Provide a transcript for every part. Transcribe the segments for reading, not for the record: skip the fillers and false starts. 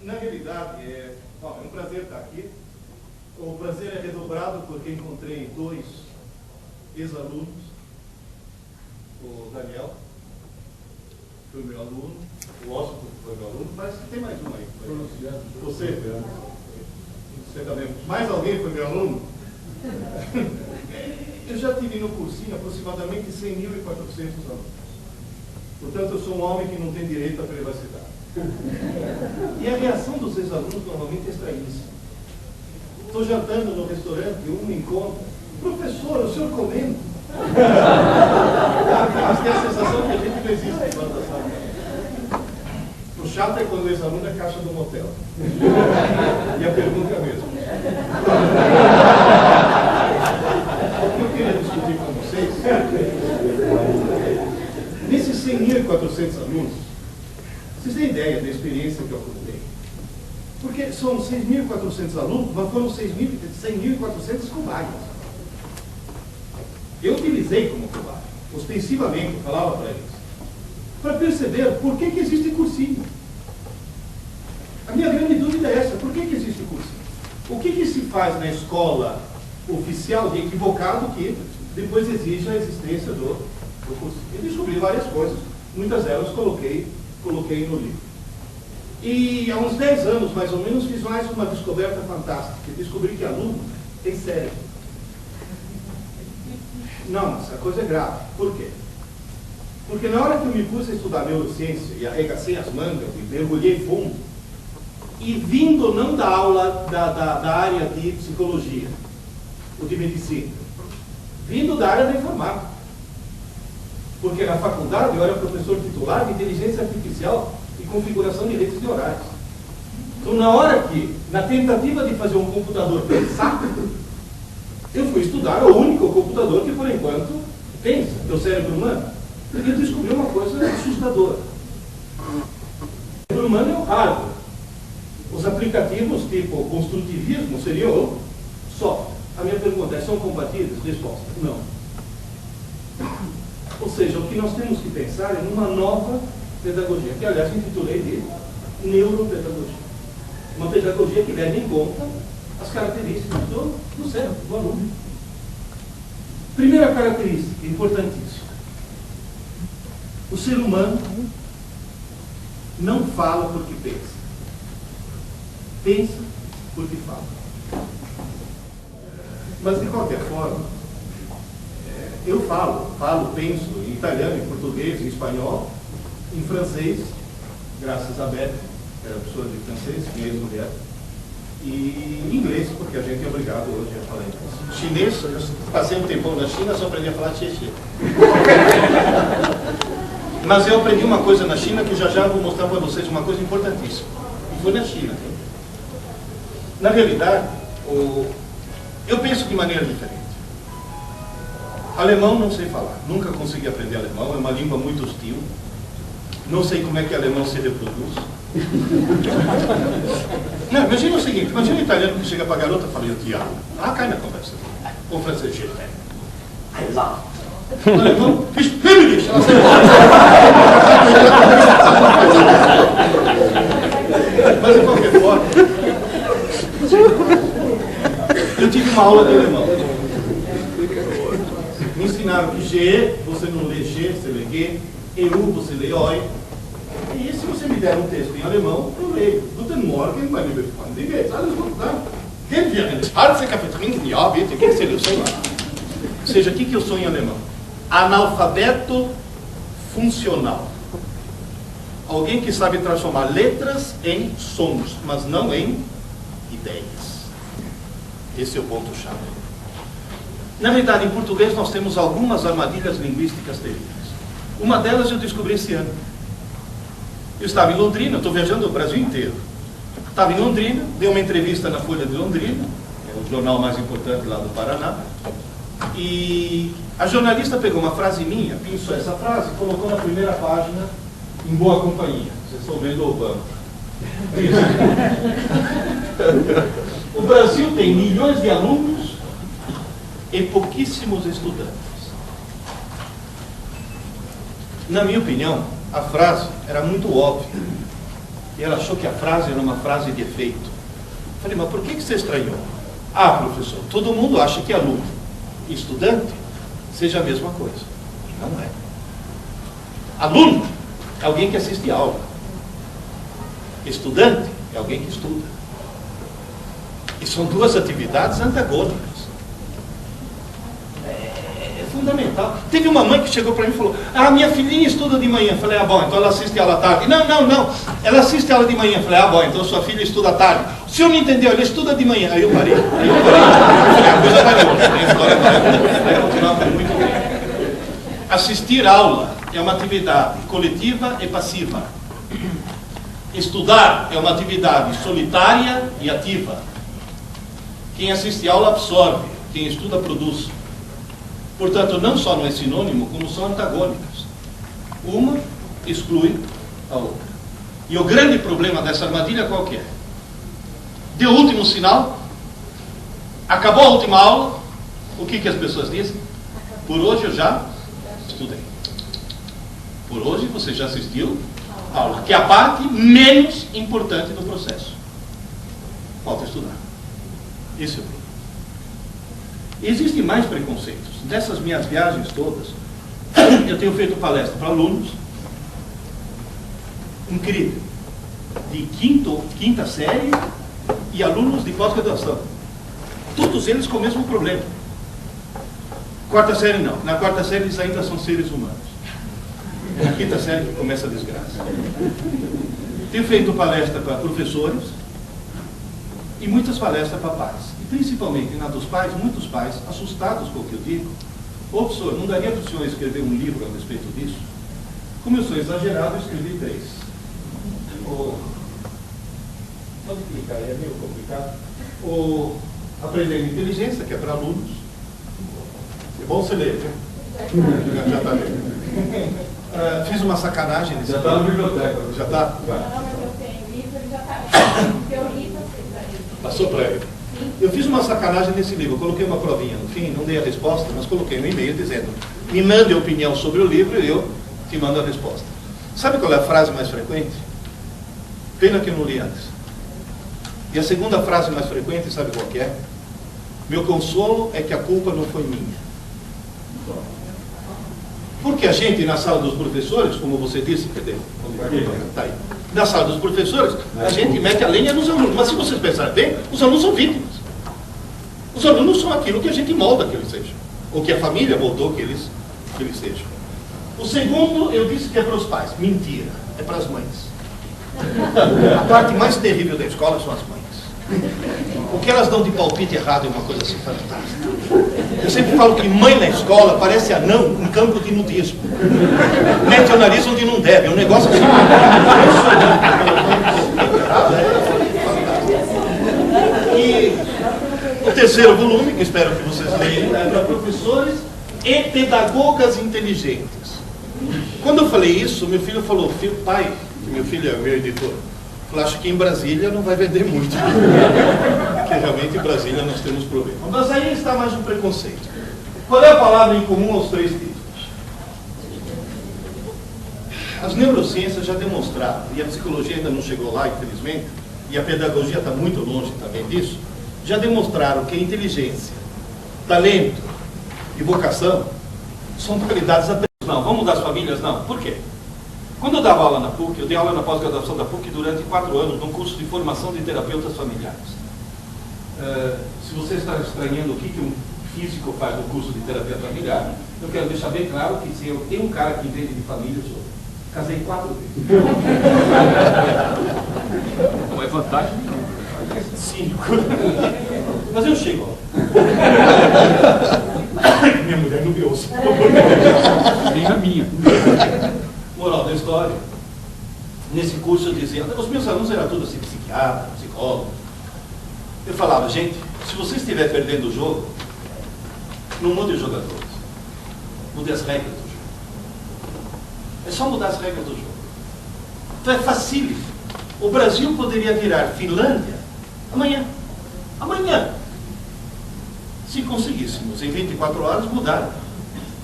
Na realidade, é um prazer estar aqui. O prazer é redobrado porque encontrei dois ex-alunos. O Daniel foi meu aluno, o Oscar foi meu aluno, parece que tem mais um aí. Você também. Mais alguém foi meu aluno? Eu já tive no cursinho aproximadamente 100.400 alunos. Portanto, eu sou um homem que não tem direito à privacidade. E a reação dos ex-alunos normalmente é estranhíssima. Estou jantando no restaurante e um me encontra: professor, o senhor comendo? Mas tem a sensação que a gente não existe fora da sala. O chato é quando o ex-aluno é caixa do motel. E a pergunta é a mesma. O que eu queria discutir com vocês, nesses 100.400 alunos, vocês têm ideia da experiência que eu acumulei? Porque são 6.400 alunos, mas foram 100.400 cobaias. Eu utilizei como cobaia, ostensivamente, eu falava para eles, para perceber por que existe cursinho. A minha grande dúvida é essa: por que existe cursinho? O que se faz na escola oficial de equivocado que depois exige a existência do cursinho? Eu descobri várias coisas, muitas delas coloquei no livro. E há uns 10 anos, mais ou menos, fiz mais uma descoberta fantástica. Descobri que aluno tem cérebro. Não, mas a coisa é grave. Por quê? Porque na hora que eu me pus a estudar neurociência e arregacei as mangas e mergulhei fundo, e vindo não da aula da área de psicologia ou de medicina, vindo da área da informática. Porque na faculdade eu era professor titular de inteligência artificial e configuração de redes neurais. Então, na hora que, na tentativa de fazer um computador pensar, eu fui estudar o único computador que, por enquanto, pensa, que é o cérebro humano. E eu descobri uma coisa assustadora. O cérebro humano é o hardware. Os aplicativos tipo construtivismo seriam o software. A minha pergunta é: são compatíveis? Resposta: não. Ou seja, o que nós temos que pensar é numa nova pedagogia, que aliás intitulei de neuropedagogia. Uma pedagogia que leva em conta as características do cérebro, do aluno. Primeira característica, importantíssima: o ser humano não fala porque pensa. Pensa porque fala. Mas de qualquer forma, eu falo, penso em italiano, em português, em espanhol, em francês, graças a Beth, que era professora de francês, minha ex-mulher, e em inglês, porque a gente é obrigado hoje a falar inglês. Chinês, eu passei um tempão na China, só aprendi a falar tchê-tchê. Mas eu aprendi uma coisa na China que já vou mostrar para vocês, uma coisa importantíssima. E foi na China. Na realidade, eu penso de maneira diferente. Alemão não sei falar, nunca consegui aprender alemão, é uma língua muito hostil. Não sei como é que alemão se reproduz. Não, imagina o seguinte: imagina um italiano que chega para a garota e fala: eu te amo. Ah, cai na conversa. Com francês, I love. O alemão, mas de qualquer forma, eu tive uma aula de alemão. Me ensinaram que G, você não lê G, você lê G, EU, você lê OI. E se você me der um texto em alemão, eu leio. Guten Morgen, mein lieber Freund, wie geht's? Alles gut, né? Gehen wir einen schwarzen Kaffee trinken? Ja, bitte. O que seria o sonho? Ou seja, o que eu sou em alemão? Analfabeto funcional. Alguém que sabe transformar letras em sons, mas não em ideias. Esse é o ponto-chave. Na verdade, em português nós temos algumas armadilhas linguísticas terríveis. Uma delas eu descobri esse ano. Eu estava em Londrina, estou viajando o Brasil inteiro. Estava em Londrina, dei uma entrevista na Folha de Londrina, que é o jornal mais importante lá do Paraná, e a jornalista pegou uma frase minha, pensou essa frase, colocou na primeira página, em boa companhia. Vocês estão vendo o Obama. O Brasil tem milhões de alunos e pouquíssimos estudantes. Na minha opinião, a frase era muito óbvia. E ela achou que a frase era uma frase de efeito. Falei, mas por que você estranhou? Ah, professor, todo mundo acha que aluno e estudante seja a mesma coisa. E não é. Aluno é alguém que assiste aula. Estudante é alguém que estuda. E são duas atividades antagônicas. É fundamental. Teve uma mãe que chegou para mim e falou, ah, minha filhinha estuda de manhã. Falei, ah, bom, então ela assiste aula à tarde. Não, ela assiste aula de manhã. Falei, ah, bom, então sua filha estuda à tarde. O senhor não entendeu, ela estuda de manhã. Aí eu parei. Falei, a coisa vai longe. A história vai continuar muito bem. Assistir aula é uma atividade coletiva e passiva. Estudar é uma atividade solitária e ativa. Quem assiste aula absorve, quem estuda produz. Portanto, não só não é sinônimo, como são antagônicas. Uma exclui a outra. E o grande problema dessa armadilha qual que é? Deu o último sinal, acabou a última aula, o que as pessoas dizem? Por hoje eu já estudei. Por hoje você já assistiu a aula, que é a parte menos importante do processo. Falta estudar. Esse é o problema. Existem mais preconceitos. Dessas minhas viagens todas, eu tenho feito palestra para alunos, incrível, de quinta série e alunos de pós-graduação. Todos eles com o mesmo problema. Quarta série não. Na quarta série eles ainda são seres humanos. É na quinta série que começa a desgraça. Tenho feito palestra para professores e muitas palestras para pais. E principalmente na dos pais, muitos pais, assustados com o que eu digo. Ô, professor, não daria para o senhor escrever um livro a respeito disso? Como eu sou exagerado, eu escrevi 3. Pode clicar aí, é meio complicado. Aprender inteligência, que é para alunos. É bom você ler, viu? Já está lendo. Fiz uma sacanagem nesse livro. Já está na biblioteca. Já está? Não, mas eu tenho livro, ele já está. Eu li para ele. Passou para ele. Eu fiz uma sacanagem nesse livro. Eu coloquei uma provinha no fim, não dei a resposta, mas coloquei um e-mail dizendo: me mande a opinião sobre o livro e eu te mando a resposta. Sabe qual é a frase mais frequente? Pena que eu não li antes. E a segunda frase mais frequente, sabe qual que é? Meu consolo é que a culpa não foi minha. Porque a gente, na sala dos professores, como você disse, cadê? Tá aí. Na sala dos professores, a gente mete a lenha nos alunos. Mas se vocês pensarem bem, os alunos são vítimas. Os alunos são aquilo que a gente molda que eles sejam. Ou que a família moldou que eles sejam. O segundo, eu disse que é para os pais. Mentira. É para as mães. A parte mais terrível da escola são as mães. O que elas dão de palpite errado é uma coisa assim fantástica. Eu sempre falo que mãe na escola parece anão em campo de nudismo. Mete o nariz onde não deve. É um negócio assim. E o terceiro volume, que espero que vocês leiam, é para professores e pedagogas inteligentes. Quando eu falei isso, meu filho falou: pai, que meu filho é meu editor, eu acho que em Brasília não vai vender muito. Porque realmente em Brasília nós temos problemas. Mas aí está mais um preconceito. Qual é a palavra em comum aos 3 títulos? As neurociências já demonstraram, e a psicologia ainda não chegou lá, infelizmente, e a pedagogia está muito longe também disso, já demonstraram que a inteligência, talento e vocação são qualidades apenas. Não, vamos das famílias? Não. Por quê? Quando eu dava aula na PUC, eu dei aula na pós-graduação da PUC durante 4 anos, num curso de formação de terapeutas familiares. Se você está estranhando o que um físico faz no curso de terapia familiar, eu quero deixar bem claro que se eu tenho um cara que entende de família, eu sou. Casei 4 vezes. Não é vantagem? 5. Mas eu chego. Minha mulher não me ouça. Nem a minha. Moral da história. Nesse curso eu dizia, os meus alunos eram todos assim, psiquiatra, psicólogo. Eu falava, gente, se você estiver perdendo o jogo, não mude os jogadores. Mude as regras do jogo. É só mudar as regras do jogo. Então é facílimo. O Brasil poderia virar Finlândia amanhã. Amanhã. Se conseguíssemos, em 24 horas, mudar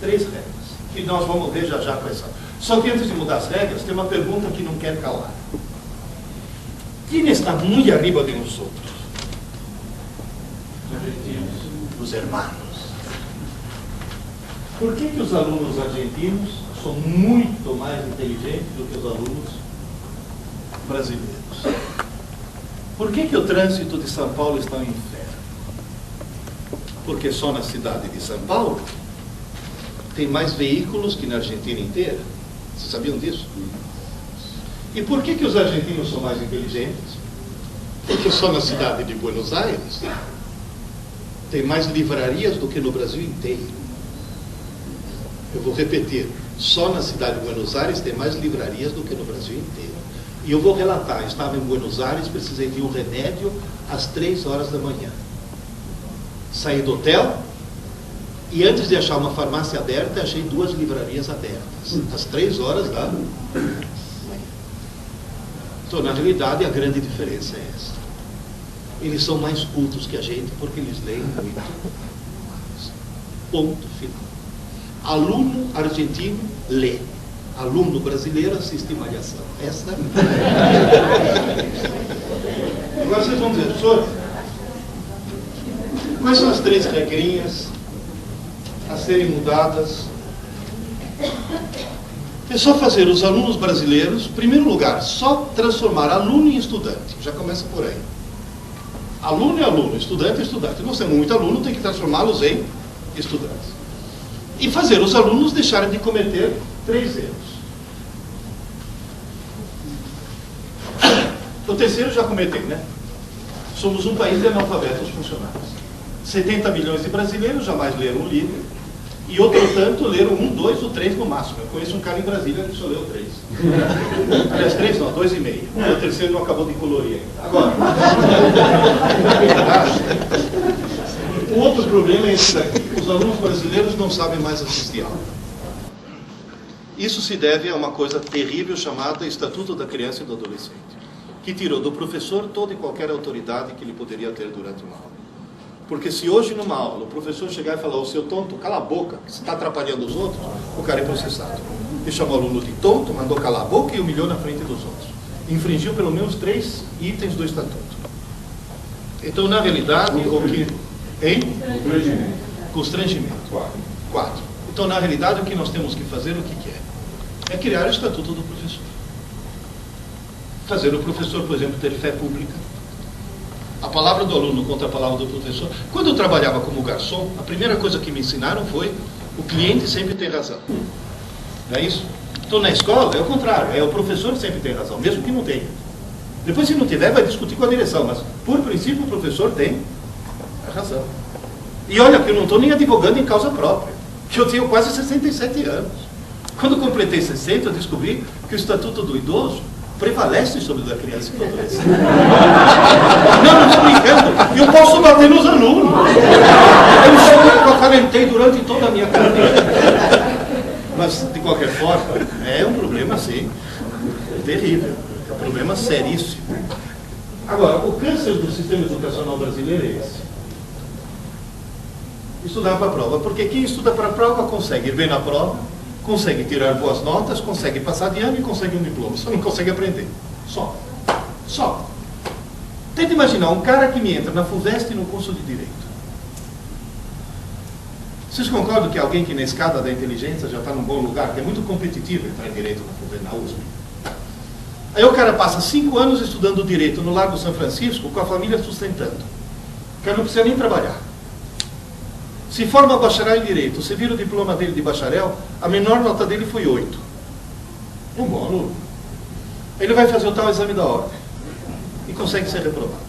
3 regras. Que nós vamos ver já com essa. Só que antes de mudar as regras, tem uma pergunta que não quer calar. quem está muito arriba de nós outros? Os hermanos. Por que os alunos argentinos são muito mais inteligentes do que os alunos brasileiros? Por que o trânsito de São Paulo está um inferno? Porque só na cidade de São Paulo tem mais veículos que na Argentina inteira. Vocês sabiam disso? E por que os argentinos são mais inteligentes? Porque só na cidade de Buenos Aires tem mais livrarias do que no Brasil inteiro. Eu vou repetir, só na cidade de Buenos Aires tem mais livrarias do que no Brasil inteiro. E eu vou relatar, eu estava em Buenos Aires, precisei de um remédio às 3 horas da manhã. Saí do hotel e antes de achar uma farmácia aberta, achei 2 livrarias abertas, às 3 horas da manhã. Então, na realidade, a grande diferença é essa. Eles são mais cultos que a gente porque eles leem muito. Ponto final. Aluno argentino lê. Aluno brasileiro assiste Malhação. Essa Agora vocês vão dizer, professor, quais são as 3 regrinhas a serem mudadas? É só fazer os alunos brasileiros, em primeiro lugar, só transformar aluno em estudante. Já começa por aí. Aluno é aluno, estudante é estudante. Nós temos muito aluno, tem que transformá-los em estudantes. E fazer os alunos deixarem de cometer 3 erros. O terceiro já cometeu, né? Somos um país de analfabetos funcionais. 70 milhões de brasileiros jamais leram um livro. E outro tanto leram 1, 2 ou 3 no máximo. Eu conheço um cara em Brasília que só leu 3. Aliás, 3 não, 2,5. O terceiro não acabou de colorir ainda. Agora, o outro problema é esse daqui. Os alunos brasileiros não sabem mais assistir aula. Isso se deve a uma coisa terrível chamada Estatuto da Criança e do Adolescente, que tirou do professor toda e qualquer autoridade que ele poderia ter durante uma aula. Porque se hoje numa aula o professor chegar e falar, ô seu tonto, cala a boca, que você está atrapalhando os outros, o cara é processado. Ele chamou o aluno de tonto, mandou calar a boca e humilhou na frente dos outros. Infringiu pelo menos 3 itens do estatuto. Então, na realidade, o que... Hein? Constrangimento. 4. Então, na realidade, o que nós temos que fazer, o que é? É criar o estatuto do professor. Fazer o professor, por exemplo, ter fé pública. A palavra do aluno contra a palavra do professor. Quando eu trabalhava como garçom, a primeira coisa que me ensinaram foi: o cliente sempre tem razão. Não é isso? Então, na escola, é o contrário. É o professor que sempre tem razão, mesmo que não tenha. Depois, se não tiver, vai discutir com a direção. Mas, por princípio, o professor tem a razão. E olha, que eu não estou nem advogando em causa própria. Que eu tenho quase 67 anos. Quando completei 60, eu descobri que o Estatuto do Idoso prevalece sobre o da criança e do adolescente. Não estou brincando. Eu posso bater nos alunos. Eu acalentei durante toda a minha carreira. Mas, de qualquer forma, é um problema, sim, terrível. É um problema seríssimo. Agora, o câncer do sistema educacional brasileiro é esse. Estudar para a prova. Porque quem estuda para a prova consegue ir bem na prova, consegue tirar boas notas, consegue passar de ano e consegue um diploma. Só não consegue aprender. Só. Tenta imaginar um cara que me entra na FUVEST no curso de Direito. Vocês concordam que alguém que na escada da inteligência já está num bom lugar, que é muito competitivo entrar em Direito na FUVEST, na USP? Aí o cara passa 5 anos estudando Direito no Largo São Francisco, com a família sustentando. O cara não precisa nem trabalhar. Se forma bacharel em Direito, você vira o diploma dele de bacharel, a menor nota dele foi 8. Um bom aluno. Ele vai fazer o tal exame da ordem e consegue ser reprovado.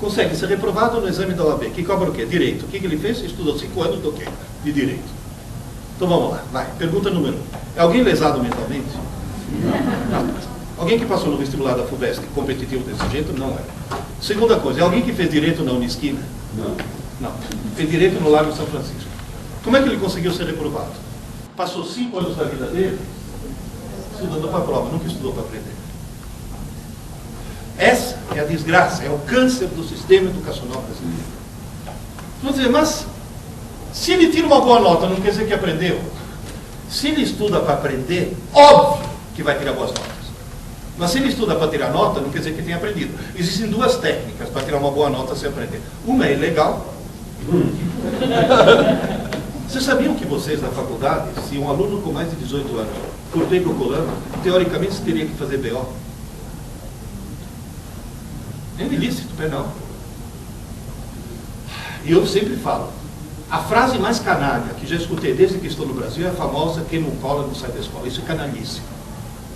Consegue ser reprovado no exame da OAB, que cobra o quê? Direito. O que ele fez? Estudou 5 anos do quê? De Direito. Então vamos lá, vai. Pergunta número 1. É alguém lesado mentalmente? Não. Alguém que passou no vestibular da FUVEST competitivo desse jeito? Não é. Segunda coisa, é alguém que fez Direito na Unisquina? Não. Fez Direito no Largo São Francisco. Como é que ele conseguiu ser reprovado? Passou 5 anos da vida dele estudando para a prova, nunca estudou para aprender. Essa é a desgraça, é o câncer do sistema educacional brasileiro. Vamos dizer, mas se ele tira uma boa nota, não quer dizer que aprendeu. Se ele estuda para aprender, óbvio que vai tirar boas notas. Mas se ele estuda para tirar nota, não quer dizer que tenha aprendido. Existem duas técnicas para tirar uma boa nota sem aprender. Uma é ilegal. Vocês sabiam que vocês na faculdade, se um aluno com mais de 18 anos for pego colando, teoricamente você teria que fazer BO? É ilícito, penal. E eu sempre falo, a frase mais canalha que já escutei desde que estou no Brasil é a famosa: quem não cola não sai da escola. Isso é canalice.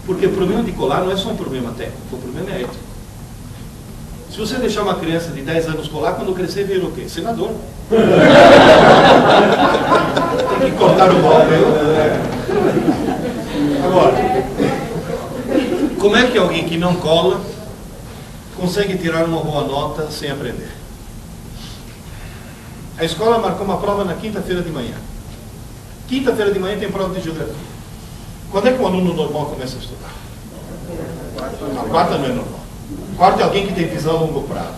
Porque o problema de colar não é só um problema técnico, o problema é ético. Se você deixar uma criança de 10 anos colar, quando crescer vira o quê? Senador. Tem que cortar o mal, né? Agora, como é que alguém que não cola consegue tirar uma boa nota sem aprender? A escola marcou uma prova na quinta-feira de manhã. Quinta-feira de manhã tem prova de geografia. Quando é que um aluno normal começa a estudar? A quarta não é normal. Quarta é alguém que tem visão a longo prazo.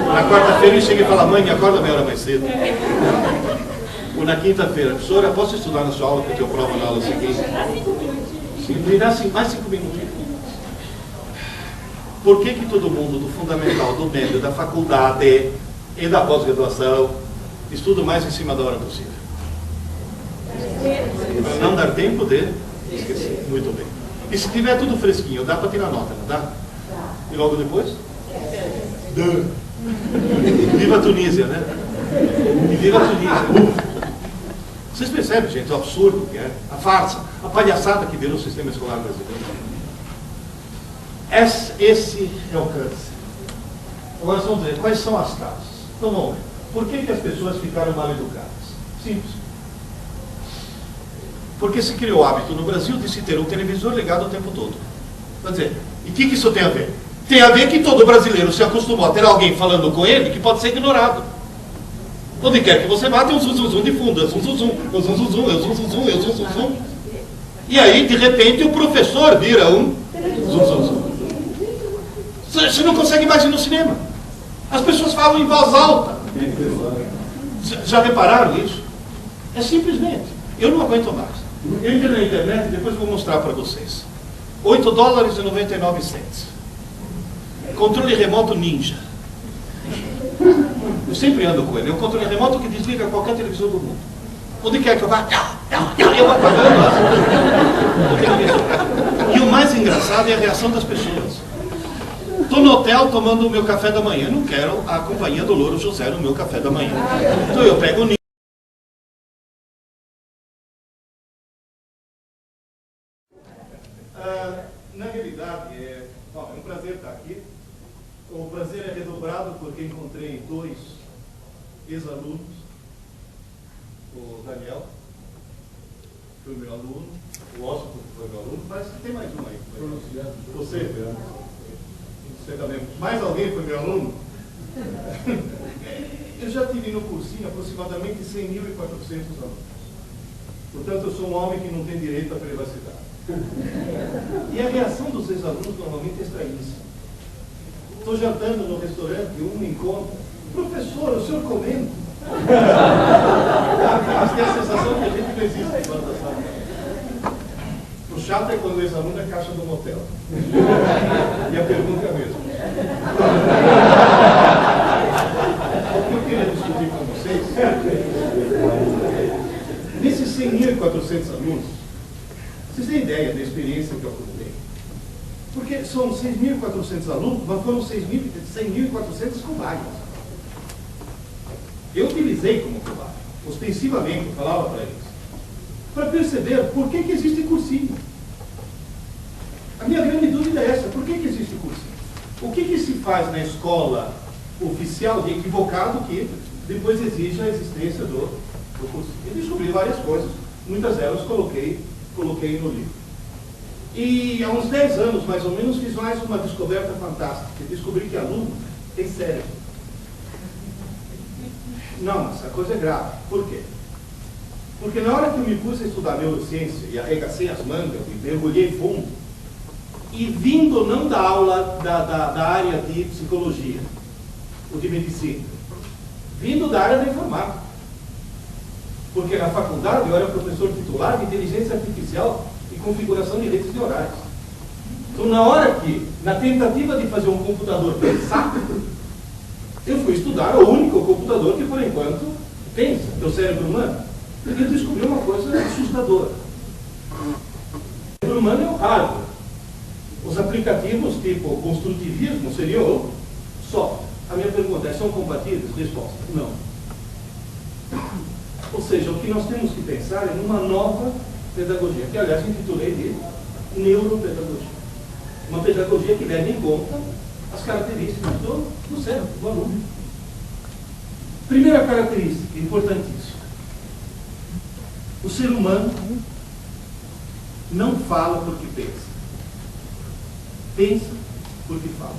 Na quarta-feira ele chega e fala: mãe, me acorda meia hora mais cedo. Ou na quinta-feira: professora, posso estudar na sua aula que eu tenho prova na aula seguinte? Me dá mais 5 minutos. Por que todo mundo do fundamental, do médio, da faculdade e da pós-graduação estuda mais em cima da hora possível? Para não dar tempo de esquecer. Muito bem. E se tiver tudo fresquinho, dá para tirar nota, não dá? E logo depois? Viva a Tunísia, né? E viva a Tunísia. Vocês percebem, gente, o absurdo que é, a farsa, a palhaçada que virou o sistema escolar brasileiro? Esse é o câncer. Agora vamos ver, quais são as causas? Então vamos ver. Por que as pessoas ficaram mal educadas? Simples. Porque se criou o hábito no Brasil de se ter um televisor ligado o tempo todo. Quer dizer, e o que isso tem a ver? Tem a ver que todo brasileiro se acostumou a ter alguém falando com ele que pode ser ignorado. Onde quer que você vá, tem um zum de fundo. É zum, zum, zum. E aí, de repente, o professor vira um zum. Você não consegue mais ir no cinema. As pessoas falam em voz alta. Já repararam isso? É simplesmente. Eu não aguento mais. Eu entrei na internet e depois vou mostrar para vocês. $8,99. Controle remoto Ninja. Eu sempre ando com ele. É um controle remoto que desliga qualquer televisor do mundo. Onde quer que eu vá, eu apagando as... E o mais engraçado é a reação das pessoas. Estou no hotel tomando o meu café da manhã. Não quero a companhia do Louro José no meu café da manhã. Então eu pego o Ninja. Na realidade, é um prazer estar aqui. O prazer é redobrado porque encontrei 2 ex-alunos. O Daniel, que foi meu aluno, o Washington, que foi meu aluno. Parece que tem mais um aí. Você também. Mais alguém foi meu aluno? Eu já tive no cursinho aproximadamente 100.400 alunos. Portanto, eu sou um homem que não tem direito à privacidade. E a reação dos ex-alunos normalmente é estranhíssima. Estou jantando no restaurante e um me encontra: professor, o senhor comenta? Mas tem a sensação que a gente não existe fora da sala. O chato é quando o ex-aluno é caixa do motel. E a pergunta é a mesma. O que eu queria discutir com vocês, nesses 100.400 alunos, vocês têm ideia da experiência que eu acumulei? Porque são 6.400 alunos, mas foram 100.400 cobaias. Eu utilizei como cobaia, ostensivamente, eu falava para eles, para perceber por que existe cursinho. A minha grande dúvida é essa: por que existe cursinho? O que se faz na escola oficial de equivocado que depois exige a existência do cursinho? Eu descobri várias coisas, muitas delas coloquei no livro. E há uns 10 anos, mais ou menos, fiz mais uma descoberta fantástica. Descobri que aluno tem cérebro. Não, mas a coisa é grave. Por quê? Porque na hora que eu me pus a estudar neurociência e arregacei as mangas e mergulhei fundo, e vindo não da aula da área de psicologia ou de medicina, vindo da área da informática. Porque na faculdade eu era professor titular vestibular de inteligência artificial e configuração de redes neurais. Então, na tentativa de fazer um computador pensar, eu fui estudar o único computador que, por enquanto, pensa, que é o cérebro humano. E eu descobri uma coisa assustadora. O cérebro humano é o hardware. Os aplicativos tipo construtivismo seriam o software. A minha pergunta é, são compatíveis? Resposta, não. Ou seja, o que nós temos que pensar é numa nova pedagogia, que aliás intitulei de neuropedagogia. Uma pedagogia que leve em conta as características do cérebro, do aluno. Primeira característica, importantíssima. O ser humano não fala porque pensa. Pensa porque fala.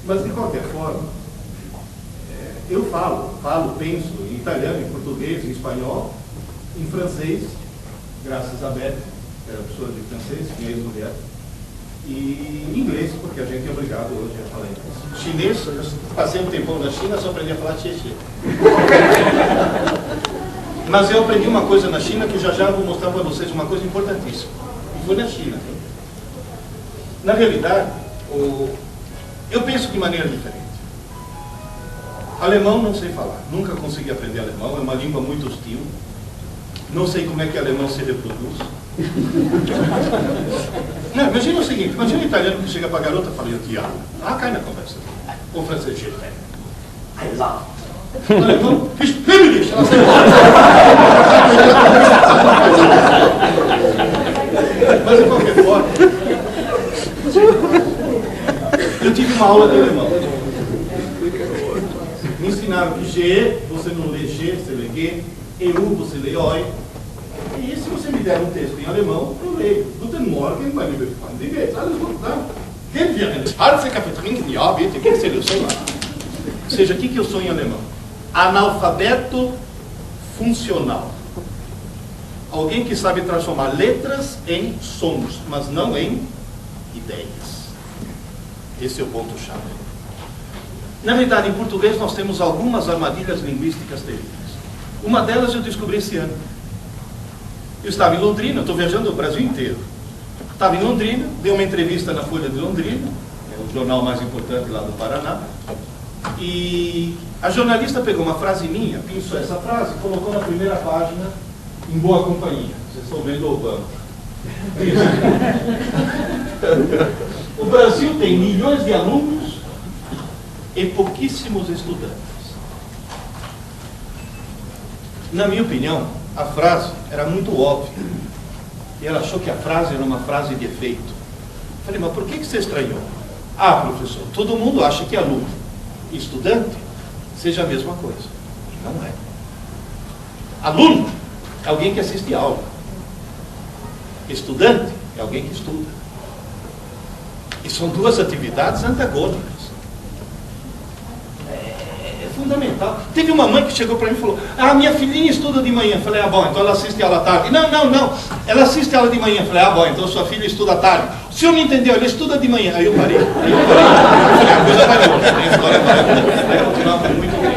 Mas, de qualquer forma, eu falo, penso em italiano, em português, em espanhol, em francês, graças a Beth, que era professora de francês, minha ex-mulher, e em inglês, porque a gente é obrigado hoje a falar inglês. Chinês, eu passei um tempão na China, só aprendi a falar tchê-tchê. Mas eu aprendi uma coisa na China que já vou mostrar para vocês, uma coisa importantíssima. E foi na China. Na realidade, eu penso de maneira diferente. Alemão não sei falar, nunca consegui aprender alemão, é uma língua muito hostil. Não sei como é que alemão se reproduz. Não, imagina o seguinte, imagina um italiano que chega para a garota e fala, eu te amo. Ah, cai na conversa. Ou francês, je t'aime. I love. O alemão, ela sai mas de qualquer forma, eu tive uma aula de alemão. Me ensinaram que G, você não lê G, você lê G, EU, você lê OI. E se você me der um texto em alemão, eu leio. Guten Morgen, meine liebe Freunde. Wie geht's? Alles gut, né? Gehen wir in Schwarze Kaffee trinken? Ja, bitte. O que seria o sonho? Ou seja, o que eu sou em alemão? Analfabeto funcional. Alguém que sabe transformar letras em sons, mas não em ideias. Esse é o ponto-chave. Na verdade, em português nós temos algumas armadilhas linguísticas terríveis. Uma delas eu descobri esse ano. Eu estava em Londrina, estou viajando o Brasil inteiro. Estava em Londrina, dei uma entrevista na Folha de Londrina, o jornal mais importante lá do Paraná, e a jornalista pegou uma frase minha, pensou essa frase, colocou na primeira página, em boa companhia. Vocês estão vendo o banco. O Brasil tem milhões de alunos e pouquíssimos estudantes. Na minha opinião, a frase era muito óbvia. E ela achou que a frase era uma frase de efeito. Falei, mas por que você estranhou? Ah, professor, todo mundo acha que aluno e estudante seja a mesma coisa. E não é. Aluno é alguém que assiste aula. Estudante é alguém que estuda. E são duas atividades antagônicas. É fundamental. Teve uma mãe que chegou para mim e falou, ah, minha filhinha estuda de manhã. Eu falei, ah, bom, então ela assiste aula à tarde. Não. Ela assiste aula de manhã. Eu falei, ah, bom, então sua filha estuda à tarde. O senhor não entendeu, ela estuda de manhã. Aí eu parei. Eu falei, a coisa vai longe. A história vai continuar muito bem.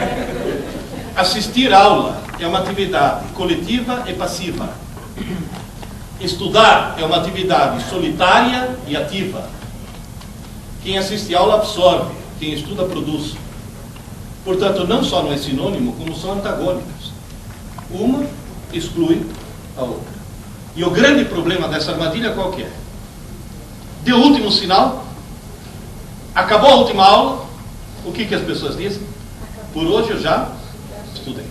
Assistir aula é uma atividade coletiva e passiva. Estudar é uma atividade solitária e ativa. Quem assiste aula absorve, quem estuda produz. Portanto, não só não é sinônimo, como são antagônicas. Uma exclui a outra. E o grande problema dessa armadilha qual que é? Deu o último sinal, acabou a última aula, o que as pessoas dizem? Por hoje eu já estudei.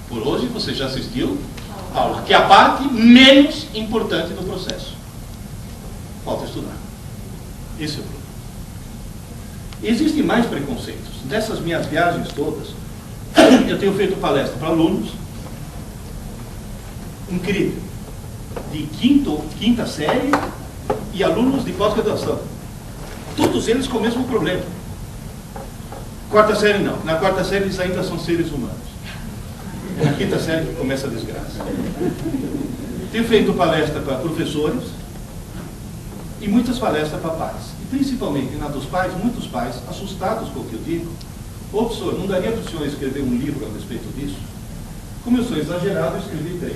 Por hoje você já assistiu a aula, que é a parte menos importante do processo. Falta estudar. Esse é o problema. Existem mais preconceitos. Dessas minhas viagens todas, eu tenho feito palestra para alunos, incrível, de quinta série e alunos de pós-graduação. Todos eles com o mesmo problema. Quarta série não. Na quarta série eles ainda são seres humanos. É na quinta série que começa a desgraça. Tenho feito palestra para professores e muitas palestras para pais. E principalmente na dos pais, muitos pais, assustados com o que eu digo. Ô, professor, não daria para o senhor escrever um livro a respeito disso? Como eu sou exagerado, eu escrevi 3.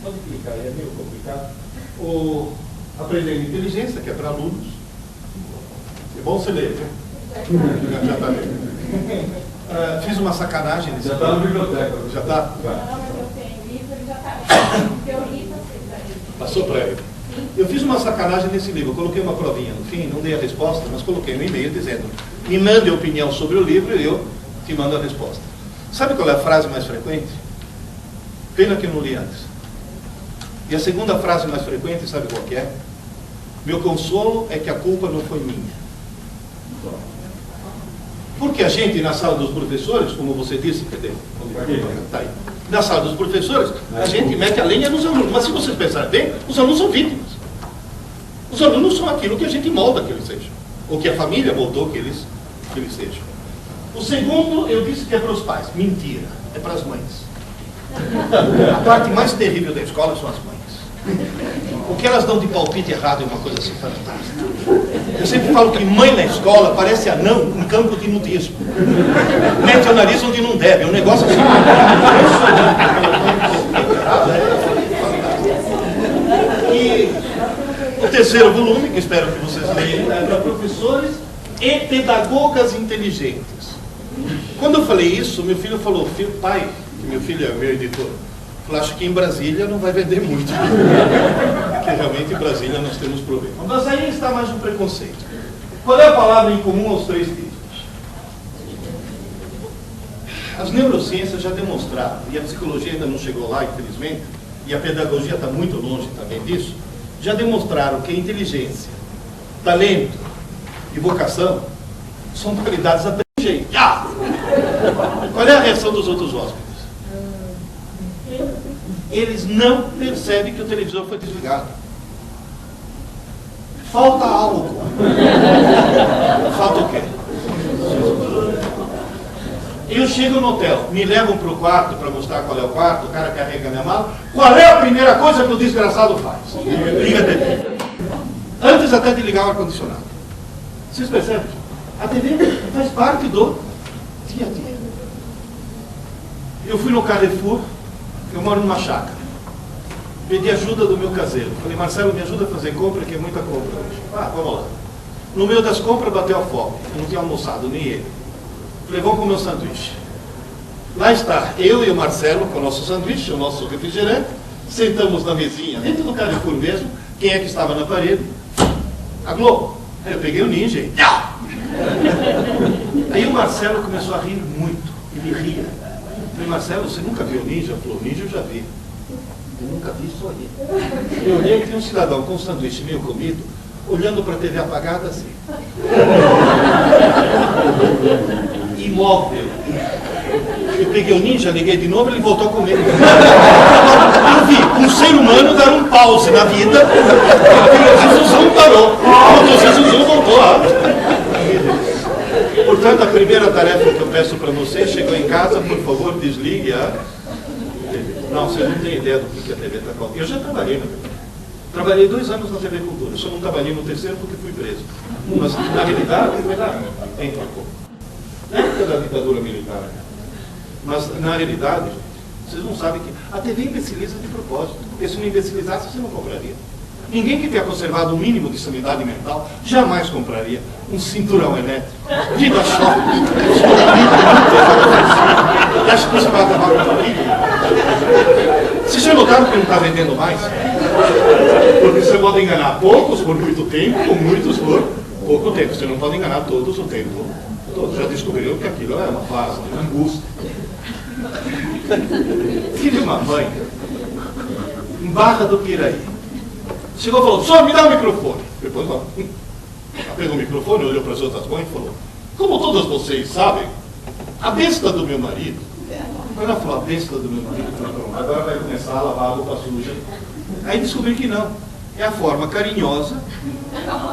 Pode clicar aí, é meio complicado. Aprender inteligência, que é para alunos. É bom você ler, viu? Já está lendo. Fiz uma sacanagem nesse Já está na biblioteca. Já está? Não, mas eu tenho livro, ele já está. Eu li para ele. Passou para ele. Eu fiz uma sacanagem nesse livro. Eu coloquei uma provinha no fim, não dei a resposta, mas coloquei um e-mail dizendo: me mande a opinião sobre o livro e eu te mando a resposta. Sabe qual é a frase mais frequente? Pena que eu não li antes. E a segunda frase mais frequente, sabe qual que é? Meu consolo é que a culpa não foi minha. Porque a gente, na sala dos professores, como você disse, cadê? Tá aí. Na sala dos professores, a gente mete a lenha nos alunos. Mas se vocês pensarem bem, os alunos são vítimas. Os alunos são aquilo que a gente molda que eles sejam. Ou que a família moldou que eles sejam. O segundo, eu disse que é para os pais. Mentira. É para as mães. A parte mais terrível da escola são as mães. O que elas dão de palpite errado é uma coisa assim fantástica. Eu sempre falo que mãe na escola parece anão em campo de nudismo. Mete o nariz onde não deve. É um negócio assim. E o terceiro volume, que espero que vocês leiam, é para professores e pedagogas inteligentes. Quando eu falei isso, meu filho falou: pai, que meu filho é meu editor, eu acho que em Brasília não vai vender muito. Porque realmente em Brasília nós temos problemas. Mas aí está mais um preconceito. Qual é a palavra em comum aos 3 títulos? As neurociências já demonstraram, e a psicologia ainda não chegou lá, infelizmente, e a pedagogia está muito longe também disso, já demonstraram que inteligência, talento e vocação são qualidades abrangentes. Qual é a reação dos outros hóspedes? Eles não percebem que o televisor foi desligado. Falta algo. Falta o quê? Eu chego no hotel, me levam para o quarto para mostrar qual é o quarto, o cara carrega minha mala. Qual é a primeira coisa que o desgraçado faz? Liga a TV. Antes até de ligar o ar-condicionado. Vocês percebem? A TV faz parte do dia a dia. Eu fui no Carrefour. Eu moro numa chácara. Pedi ajuda do meu caseiro. Falei: Marcelo, me ajuda a fazer compra, que é muita compra hoje. Vamos lá. No meio das compras bateu a fome. Eu não tinha almoçado, nem ele. Falei: vamos comer um sanduíche. Lá está eu e o Marcelo com o nosso sanduíche, o nosso refrigerante. Sentamos na mesinha, dentro do Carrefour mesmo. Quem é que estava na parede? A Globo. Aí eu peguei o ninja e... Aí o Marcelo começou a rir muito. Ele ria. Falei: Marcelo, você nunca viu o ninja? Ele falou: ninja eu já vi. Eu nunca vi isso aí. Eu olhei que tinha um cidadão com um sanduíche meio comido, olhando para a TV apagada assim. Imóvel. Eu peguei o ninja, liguei de novo, ele voltou a comer. Eu vi um ser humano dar um pause na vida, e o Zuzum parou. O Zuzum voltou. Portanto, a primeira tarefa que eu peço para vocês: chegou em casa, por favor, desligue a TV. Não, vocês não têm ideia do que a TV está falando. Eu já trabalhei na TV. Trabalhei 2 anos na TV Cultura. Eu só não trabalhei no terceiro porque fui preso. Mas, na realidade, entra um pouco. Na época da ditadura militar. Mas, na realidade, vocês não sabem que a TV imbeciliza de propósito. Porque se não imbecilizasse, você não compraria. Ninguém que tenha conservado o mínimo de sanidade mental jamais compraria um cinturão elétrico. Vida choque. Acha que você vai acabar com a vida? Vocês já notaram que não está vendendo mais? Porque você pode enganar poucos por muito tempo, ou muitos por pouco tempo. Você não pode enganar todos o tempo. Todos já descobriram que aquilo é uma fase de angústia. Tive uma mãe em Barra do Piraí. Chegou e falou: senhor, me dá o microfone. Depois, ela pegou o microfone, olhou para as outras mães e falou: como todas vocês sabem, a besta do meu marido. Quando ela falou: a besta do meu marido, agora vai começar a lavar a roupa suja. Aí descobri que não. É a forma carinhosa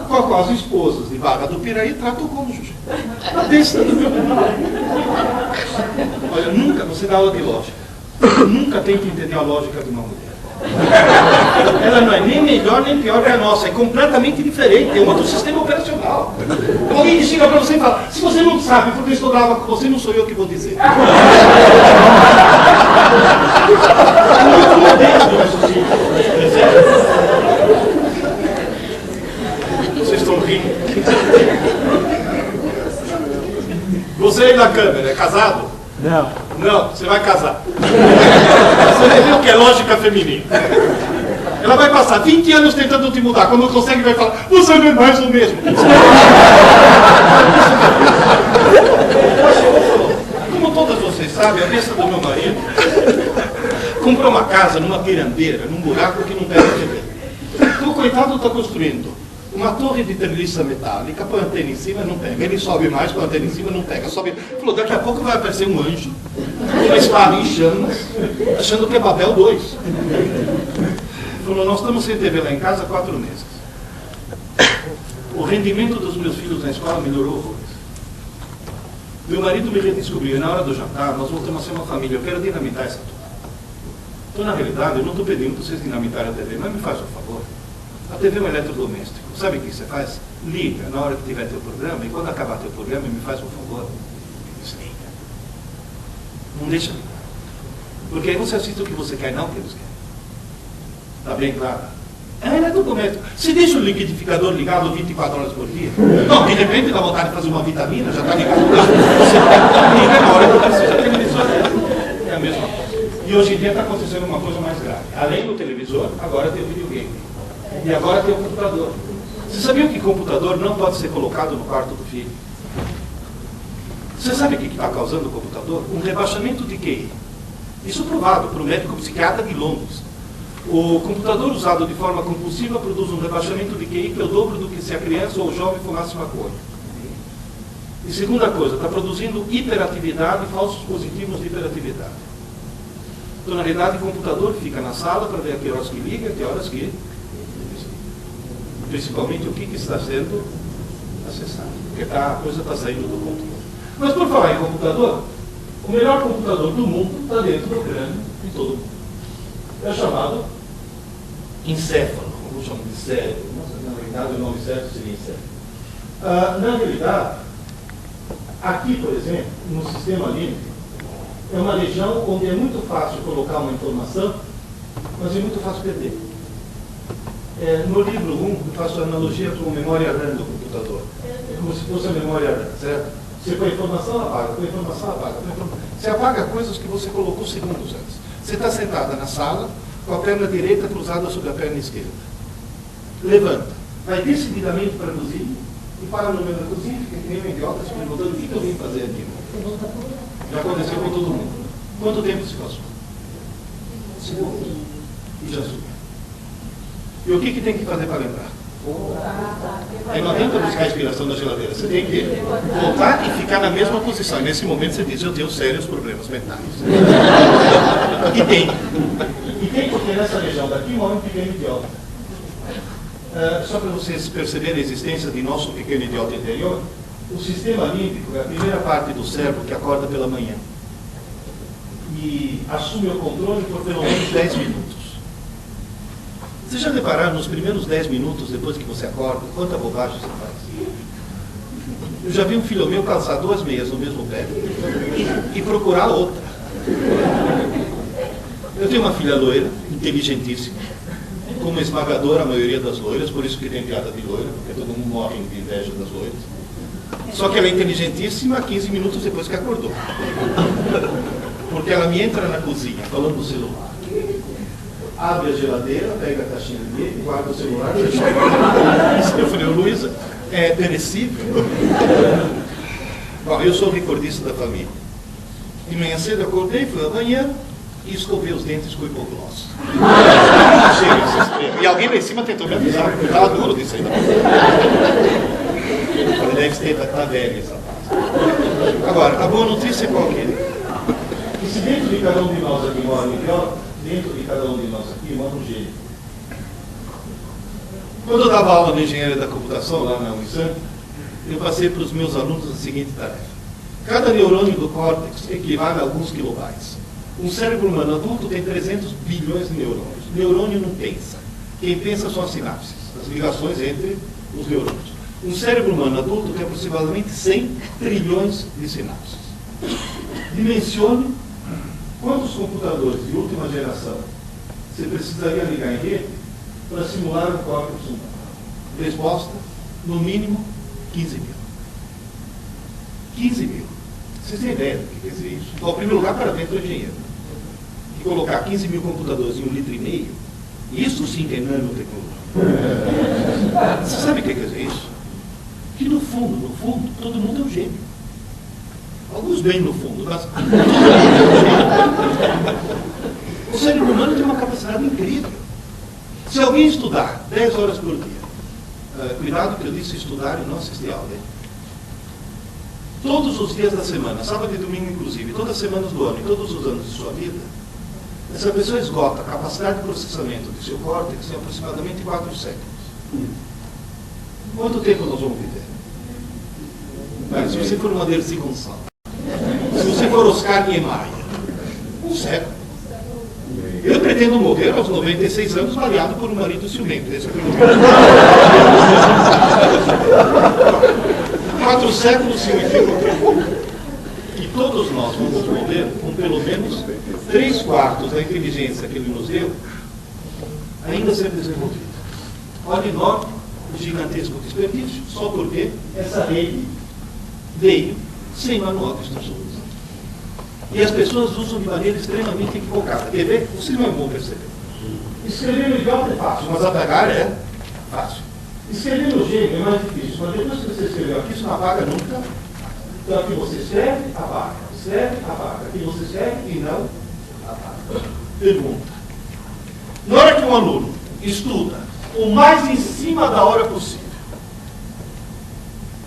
com a qual as esposas de Barra do Piraí tratam o cônjuge. A besta do meu marido. Olha, nunca, você dá aula de lógica, nunca tente entender a lógica de uma mulher. Ela não é nem melhor nem pior que a nossa, é completamente diferente, é um outro sistema operacional. Alguém chega para você e fala, se você não sabe porque eu estou brava com você, não sou eu que vou dizer. É muito moderno isso. Vocês estão rindo. Você aí na câmera, é casado? Não. Não, você vai casar. Você entendeu que é lógica feminina. Ela vai passar 20 anos tentando te mudar. Quando não consegue, vai falar, você não é mais o mesmo. Como todas vocês sabem, a besta do meu marido comprou uma casa numa pirambeira, num buraco que não pega TV. Então o coitado está construindo uma torre de treliça metálica, põe a antena em cima, não pega. Ele sobe mais, põe a antena em cima, não pega. Sobe. Falou, daqui a pouco vai aparecer um anjo, com uma espada em chamas, achando que é Babel 2. Falou, nós estamos sem TV lá em casa há 4 meses. O rendimento dos meus filhos na escola melhorou horrores. Meu marido me redescobriu, e na hora do jantar, nós voltamos a ser uma família. Eu quero dinamitar essa torre. Então, na realidade, eu não estou pedindo para vocês dinamitarem a TV, mas me faz um favor. A TV é um eletrodoméstico. Sabe o que você faz? Liga na hora que tiver teu programa, e quando acabar teu programa, me faz um favor. Desliga. Não deixa ligar. Porque aí você assiste o que você quer, não o que eles querem. Está bem claro? É eletrodoméstico. Se deixa o liquidificador ligado 24 horas por dia, não, de repente dá vontade de fazer uma vitamina, já está ligado. Você liga na hora que precisa. A televisão é a mesma coisa. E hoje em dia está acontecendo uma coisa mais grave. Além do televisor, agora tem o videogame. E agora tem o computador. Você sabia que computador não pode ser colocado no quarto do filho? Você sabe o que está causando o computador? Um rebaixamento de QI. Isso provado por um médico psiquiatra de Londres. O computador usado de forma compulsiva produz um rebaixamento de QI que é o dobro do que se a criança ou o jovem fumasse maconha. E segunda coisa, está produzindo hiperatividade e falsos positivos de hiperatividade. Então, na realidade, o computador fica na sala para ver a que horas que liga, a que horas que principalmente o que está sendo acessado, porque a coisa está saindo do controle. Mas por falar em computador, o melhor computador do mundo está dentro do crânio de todo mundo. É chamado encéfalo, como chamam de cérebro. Na realidade, o nome certo seria encéfalo. Na realidade, aqui, por exemplo, no sistema límbico, é uma região onde é muito fácil colocar uma informação, mas é muito fácil perder. No livro 1, eu faço a analogia com a memória RAM do computador. É como se fosse a memória RAM, certo? Você põe informação, apaga, põe informação, apaga. Você apaga coisas que você colocou segundos antes. Você está sentada na sala, com a perna direita cruzada sobre a perna esquerda. Levanta, vai decididamente para a cozinha, e para no meio da cozinha, fica que nem um idiota se perguntando o que eu vim fazer aqui. Já aconteceu com todo mundo. Quanto tempo se passou? Segundos. E já subiu. E o que tem que fazer para lembrar? Aí não adianta buscar a inspiração da geladeira. Você tem que voltar e ficar na mesma posição. E nesse momento você diz, eu tenho sérios problemas mentais. E tem. E tem porque nessa região daqui mora um pequeno idiota. Só para vocês perceberem a existência de nosso pequeno idiota interior, o sistema límbico é a primeira parte do cérebro que acorda pela manhã. E assume o controle por pelo menos 10 minutos. Vocês já repararam nos primeiros 10 minutos depois que você acorda, quanta bobagem você faz? Eu já vi um filho meu calçar 2 meias no mesmo pé e procurar outra. Eu tenho uma filha loira, inteligentíssima, como esmagadora a maioria das loiras, por isso que tem piada de loira, porque todo mundo morre de inveja das loiras. Só que ela é inteligentíssima 15 minutos depois que acordou. Porque ela me entra na cozinha, falando do celular. Abre a geladeira, pega a caixinha de leite, guarda o celular e já chega. Eu falei, Luísa, é perecível? Bom, eu sou o recordista da família. De manhã cedo eu acordei, fui ao banheiro e escovei os dentes com hipogloss. E alguém lá em cima tentou me avisar, eu estava duro disso aí. Falei, deve ter, tá velho essa parte. Agora, a boa notícia é qual que é? E se dentro de cada um de nós aqui mora um idiota, dentro de cada um de nós aqui mora um gênio. Quando eu dava aula de engenharia da computação lá na Unisant, eu passei para os meus alunos a seguinte tarefa. Cada neurônio do córtex equivale a alguns kilobytes. Um cérebro humano adulto tem 300 bilhões de neurônios. Neurônio não pensa. Quem pensa são as sinapses, as ligações entre os neurônios. Um cérebro humano adulto tem aproximadamente 100 trilhões de sinapses. Dimensione quantos computadores de última geração você precisaria ligar em rede para simular o córtex humano. Resposta, no mínimo, 15 mil. 15 mil. Vocês têm ideia do que quer dizer isso? Então, em primeiro lugar, para dentro do dinheiro. E colocar 15 mil computadores em 1,5 litro, isso sim que é nanotecnologia. Você sabe o que quer dizer isso? Que no fundo, todo mundo é um gênio. Alguns bem no fundo, mas todo mundo é um gênio. O cérebro humano tem uma capacidade incrível. Se alguém estudar 10 horas por dia, cuidado que eu disse estudar e não assistir aula, hein? Todos os dias da semana, sábado e domingo inclusive, todas as semanas do ano e todos os anos de sua vida, essa pessoa esgota a capacidade de processamento do seu córtex em aproximadamente 4 séculos. Quanto tempo nós vamos viver? Se você for uma Dercy Gonçalves, se você for Oscar Niemeyer, 1 século. Eu pretendo morrer aos 96 anos, variado por um marido ciumento. Esse é o primeiro. 4 séculos significa o quê? Que todos nós vamos morrer com pelo menos 3/4 da inteligência que ele nos deu ainda ser desenvolvida. Olha enorme, gigantesco desperdício, só porque essa rede veio sem manual de instruções. E as pessoas usam de maneira extremamente equivocada. Quer ver? Vocês não vão perceber. Escrever no idiota é fácil, mas apagar é fácil. Escrever no gênio é mais difícil, mas depois que você escreveu aqui, isso não apaga nunca. Então aqui você escreve, apaga. Escreve, apaga. Aqui você escreve e não apaga. Pergunta. Na hora que um aluno estuda o mais em cima da hora possível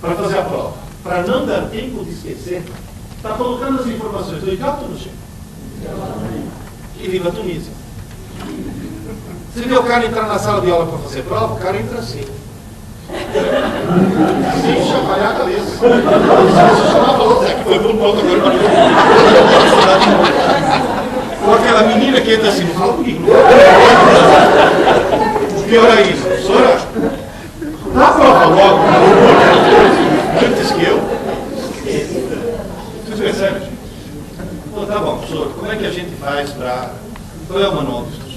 para fazer a prova, para não dar tempo de esquecer, está colocando as informações do idiota no gênio. E viva a Tunísia. Você vê o cara entrar na sala de aula para fazer prova, o cara entra assim. Sem chacoalhar a cabeça. Você chamava outra, que foi pelo ponto agora. Ou aquela menina que entra assim, não fala comigo. Pior ainda, professora, dá a prova logo, antes que eu. Vocês percebem, gente? Então, tá bom, professor, como é que a gente faz para... Qual é o manual de instruções?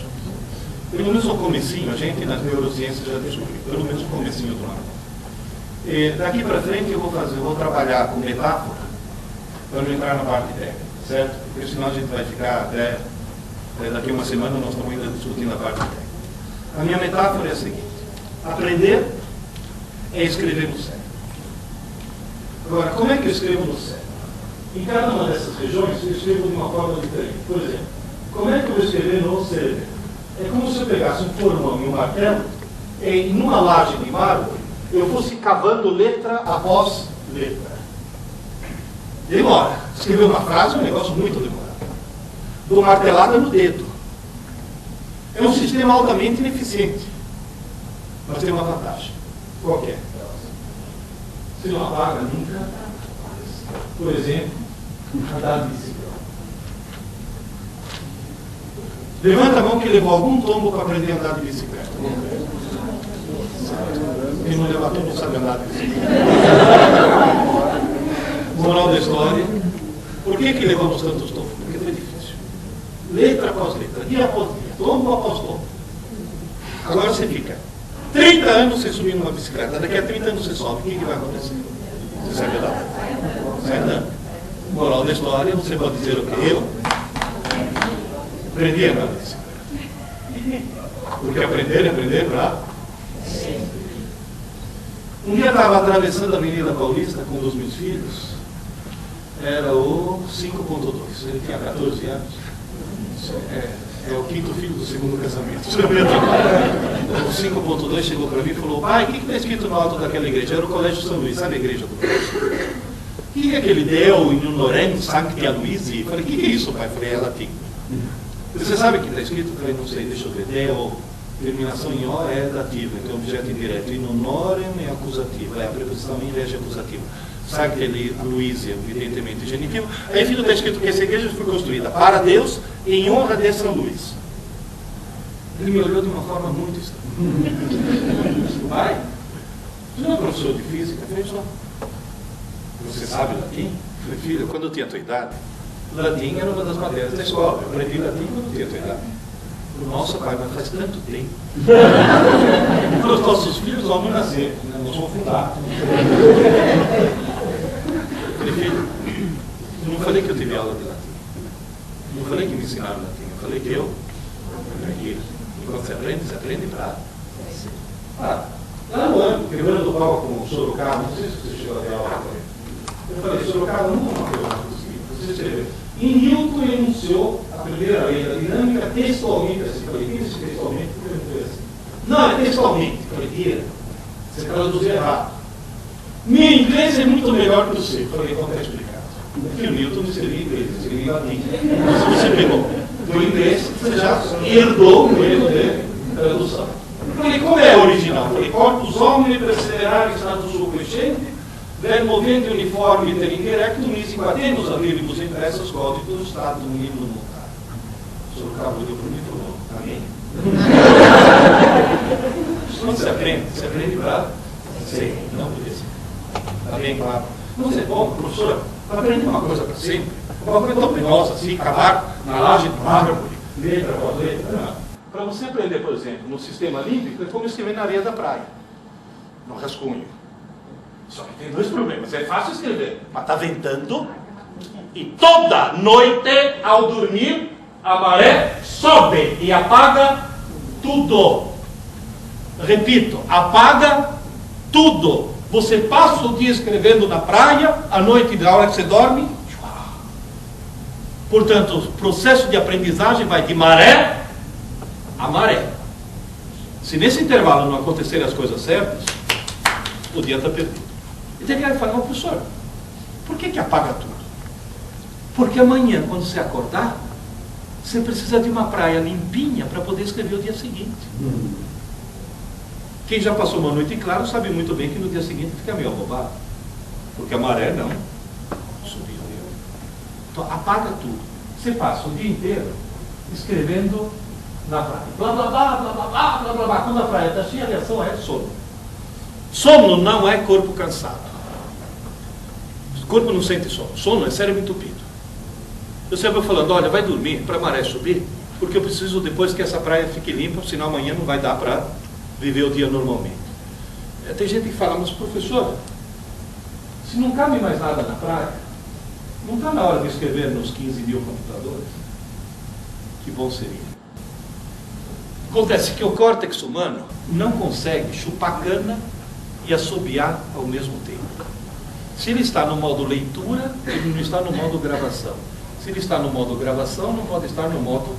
Pelo menos o comecinho, a gente nas neurociências já descobriu, pelo menos o comecinho do manual. Daqui para frente eu vou trabalhar com metáfora para não entrar na parte técnica, certo? Porque senão a gente vai ficar até daqui a uma semana nós estamos ainda discutindo a parte técnica. A minha metáfora é a seguinte: aprender é escrever no cérebro. Agora, como é que eu escrevo no cérebro? Em cada uma dessas regiões eu escrevo de uma forma diferente. Por exemplo, como é que eu vou escrever no cérebro? É como se eu pegasse um formão e um martelo e em uma laje de mármore eu fosse cavando letra após letra. Demora. Escrever uma frase é um negócio muito demorado. Dou martelada no dedo. É um sistema altamente ineficiente. Mas tem uma vantagem. Qual que é? Se não apaga nunca. Por exemplo, andar de bicicleta. Levanta a mão que levou algum tombo para aprender a andar de bicicleta. Quem não leva tombo sabe andar de bicicleta. Moral da história. Por que levamos tantos tombos? Porque foi difícil. Letra após letra, dia após dia, tombo após tombo. Agora você fica 30 anos sem subir numa bicicleta. Daqui a 30 anos você sobe. O que vai acontecer? Você sai andando. Sai andando. Moral da história, você pode dizer o que? Eu aprendi a andar de bicicleta. Porque aprender é aprender para sempre. Um dia eu estava atravessando a Avenida Paulista com um dos meus filhos. Era o 5.2. Ele tinha 14 anos. É o quinto filho do segundo casamento. O 5.2 chegou para mim e falou: pai, o que está escrito no alto daquela igreja? Era o Colégio São Luís, sabe a igreja do Colégio? O que é aquele Deo in honorem Sancti Aloisi? Eu falei: o que é isso, pai? Eu falei: é latim. Você sabe o que está escrito? Eu falei: não sei, deixa eu ver. Deo, terminação em O é dativa, então objeto indireto. In honorem é acusativa, é a preposição em vez de acusativa. Sancti Aloisi, evidentemente genitivo. Aí está escrito que essa igreja foi construída para Deus em honra de São Luís. Ele me olhou de uma forma muito estranha. Pai, você não é professor de física? Eu falei, só. Você sabe latim? Eu falei, filho, quando eu tinha a tua idade, latim era uma das matérias da escola. Eu aprendi latim quando eu tinha a tua idade. Nossa, pai, mas faz tanto tempo. Os nossos filhos vão nascer, né? Nós vamos fundar. Eu falei, filho, eu não falei que eu tive aula de latim. Eu não falei que me ensinaram latim. Eu falei que eu aprendi. E quando você aprende para. Lá no ano, quebrando do pau com o Sorocaba, não sei se você chegou a ter aula com ele. Eu falei, Sorocaba não é uma coisa possível. Você escreveu. E Newton enunciou a primeira lei da dinâmica textualmente assim. Eu falei, quem disse textualmente? Assim. Não, é textualmente. Eu falei, você traduziu errado. Meu inglês é muito melhor que o seu. Eu falei, como está explicado? Porque o Newton não escrevia em inglês, ele escrevia em latim. Se você pegou do inglês, você já herdou o erro de tradução. Eu falei, como é a original? Eu falei, corpus omni perseverare status suo crescente, ver movente uniforme ter indirecto, nisi quatenus avibus impressos coditus statum nihil mutare. O senhor Cabo deu para mim e falou, amém? Quando você aprende para sempre, não por isso. Amém, claro. Não é bom, professora, para aprender uma coisa para sempre, uma coisa tão penosa assim, cavar na laje do árvore, letra após letra. Para você aprender, por exemplo, no sistema límbico, é como escrever na areia da praia, no rascunho. Só que tem dois problemas. É fácil escrever, mas está ventando e toda noite, ao dormir, a maré sobe e apaga tudo. Repito, apaga tudo. Você passa o dia escrevendo na praia, à noite, na hora que você dorme. Portanto, o processo de aprendizagem vai de maré a maré. Se nesse intervalo não acontecerem as coisas certas, o dia está perdido. E tem que falar, professor, por que apaga tudo? Porque amanhã, quando você acordar, você precisa de uma praia limpinha para poder escrever o dia seguinte. Quem já passou uma noite clara sabe muito bem que no dia seguinte fica meio roubado. Porque a maré não subiu. Então apaga tudo. Você passa o dia inteiro escrevendo na praia. Blá, blá, blá, blá, blá, blá, blá, blá, blá. Quando a praia está cheia, a reação é sono. Sono não é corpo cansado. O corpo não sente sono. Sono é cérebro entupido. Eu sempre vou falando, olha, vai dormir para a maré subir, porque eu preciso depois que essa praia fique limpa, senão amanhã não vai dar para viver o dia normalmente. Tem gente que fala, mas professor, se não cabe mais nada na praia, não está na hora de escrever nos 15 mil computadores? Que bom seria. Acontece que o córtex humano não consegue chupar cana e assobiar ao mesmo tempo. Se ele está no modo leitura, ele não está no modo gravação. Se ele está no modo gravação, não pode estar no modo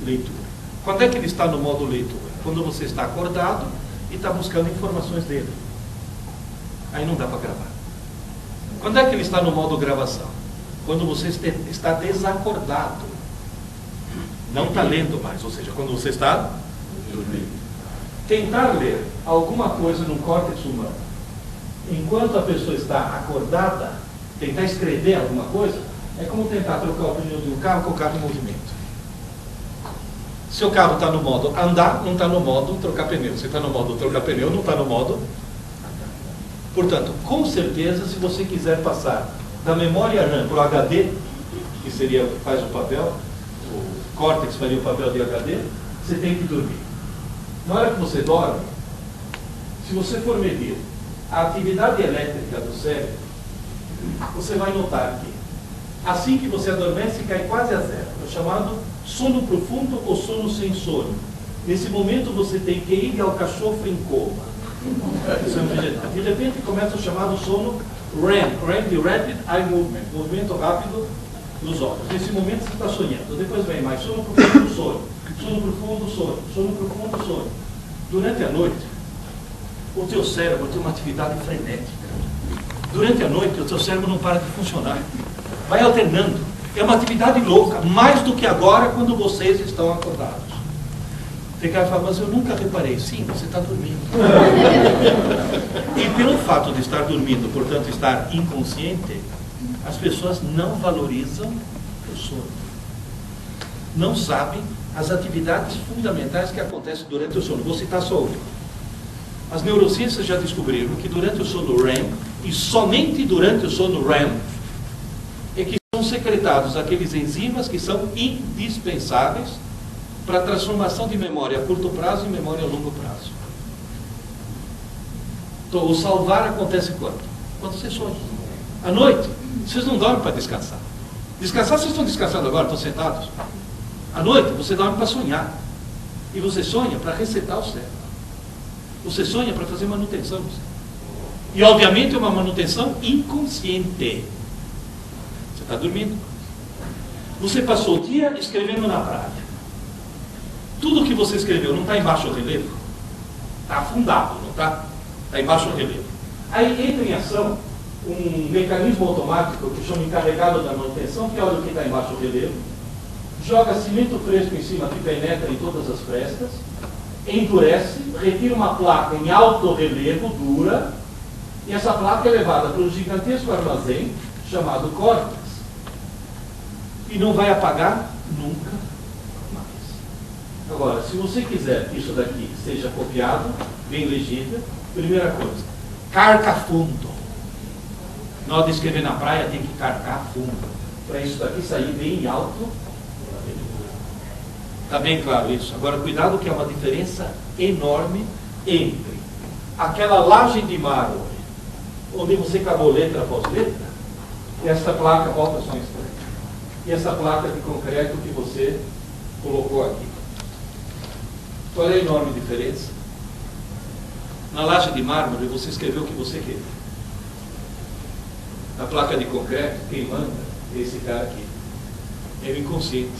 leitura. Quando é que ele está no modo leitura? Quando você está acordado e está buscando informações dele. Aí não dá para gravar. Quando é que ele está no modo gravação? Quando você está desacordado. Não está lendo mais, ou seja, quando você está dormindo. Tentar ler alguma coisa no córtex humano, enquanto a pessoa está acordada, tentar escrever alguma coisa, é como tentar trocar o pneu de um carro com o carro em movimento. Se o carro está no modo andar, não está no modo trocar pneu. Se está no modo trocar pneu, não está no modo andar. Portanto, com certeza, se você quiser passar da memória RAM para o HD, que seria, faz o papel, o córtex faria o papel de HD, você tem que dormir. Na hora que você dorme, se você for medir a atividade elétrica do cérebro, você vai notar que assim que você adormece, cai quase a zero. É o chamado sono profundo ou sono sem sono. Nesse momento você tem que ir ao cachorro em coma. De repente começa o chamado sono REM, REM de Rapid Eye Movement, movimento rápido dos olhos. Nesse momento você está sonhando. Depois vem mais sono profundo, sono. Sono profundo, sono. Sono profundo, sono. Durante a noite, o teu cérebro tem uma atividade frenética. Durante a noite, o teu cérebro não para de funcionar. Vai alternando. É uma atividade louca, mais do que agora quando vocês estão acordados. Tem cara que fala, mas eu nunca reparei. Sim, você está dormindo. E pelo fato de estar dormindo, portanto estar inconsciente, as pessoas não valorizam o sono. não sabem as atividades fundamentais que acontecem durante o sono. Vou citar só uma. As neurociências já descobriram que durante o sono REM, e somente durante o sono REM, é que são secretados aqueles enzimas que são indispensáveis para a transformação de memória a curto prazo em memória a longo prazo. Então, o salvar acontece quando? Quando você sonha. À noite, vocês não dormem para descansar. Descansar, vocês estão descansando agora, estão sentados. À noite, você dorme para sonhar. E você sonha para resetar o cérebro. Você sonha para fazer manutenção do cérebro. E, obviamente, é uma manutenção inconsciente. Você está dormindo. Você passou o dia escrevendo na praia. Tudo que você escreveu não está em baixo relevo? Está afundado, não está? Está em baixo relevo. Aí entra em ação um mecanismo automático que chama encarregado da manutenção, que olha o que está em baixo relevo, joga cimento fresco em cima que penetra em todas as frestas, endurece, retira uma placa em alto relevo, dura, e essa placa é levada para um gigantesco armazém chamado córtex. E não vai apagar nunca mais. Agora, se você quiser que isso daqui seja copiado, bem legível, primeira coisa, carca fundo. Na hora de escrever na praia tem que carcar fundo, para isso daqui sair bem alto. Está bem claro isso? Agora, cuidado que há uma diferença enorme entre aquela laje de mármore, onde você cavou letra após letra, e essa placa, volta só um instante, e essa placa de concreto que você colocou aqui. Qual é a enorme diferença? Na laje de mármore você escreveu o que você queria. Na placa de concreto, quem manda é esse cara aqui. É o inconsciente,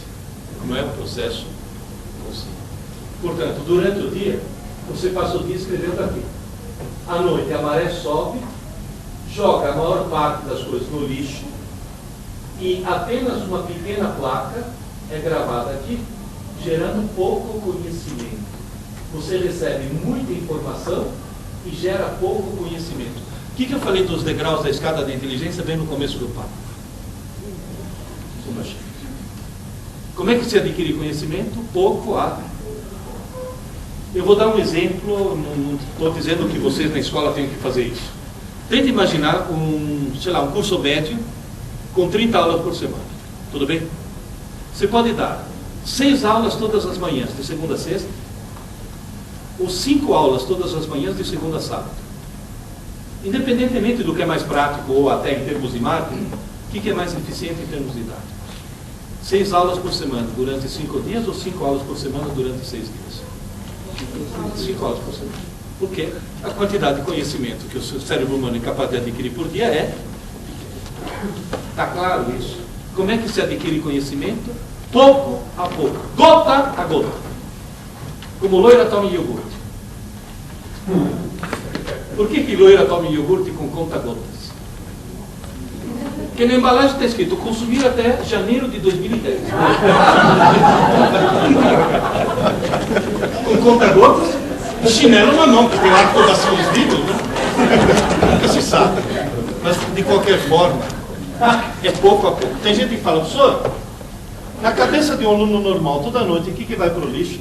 não é um processo consciente. Portanto, durante o dia, você passa o dia escrevendo aqui. À noite a maré sobe, joga a maior parte das coisas no lixo e apenas uma pequena placa é gravada aqui, gerando pouco conhecimento. Você recebe muita informação e gera pouco conhecimento. O que eu falei dos degraus da escada da inteligência bem no começo do papo? Como é que se adquire conhecimento? Pouco a. Eu vou dar um exemplo, não estou dizendo que vocês na escola têm que fazer isso. Tente imaginar um curso médio com 30 aulas por semana. Tudo bem? Você pode dar 6 aulas todas as manhãs, de segunda a sexta, ou 5 aulas todas as manhãs, de segunda a sábado. Independentemente do que é mais prático, ou até em termos de marketing, o que é mais eficiente em termos didáticos? 6 aulas por semana durante 5 dias, ou 5 aulas por semana durante 6 dias? 5 aulas por semana. Por quê? A quantidade de conhecimento que o seu cérebro humano é capaz de adquirir por dia é pequena. Está claro isso? Como é que se adquire conhecimento? Pouco a pouco, gota a gota. Como loira toma iogurte. Por que loira toma iogurte com conta-gotas? Porque na embalagem está escrito consumir até janeiro de 2010. Com conta-gotas, chinelo na mão, que tem lá toda assim os vídeos, né? Nunca se sabe. Mas de qualquer forma, é pouco a pouco. Tem gente que fala, professor, na cabeça de um aluno normal, toda noite, o que vai para o lixo?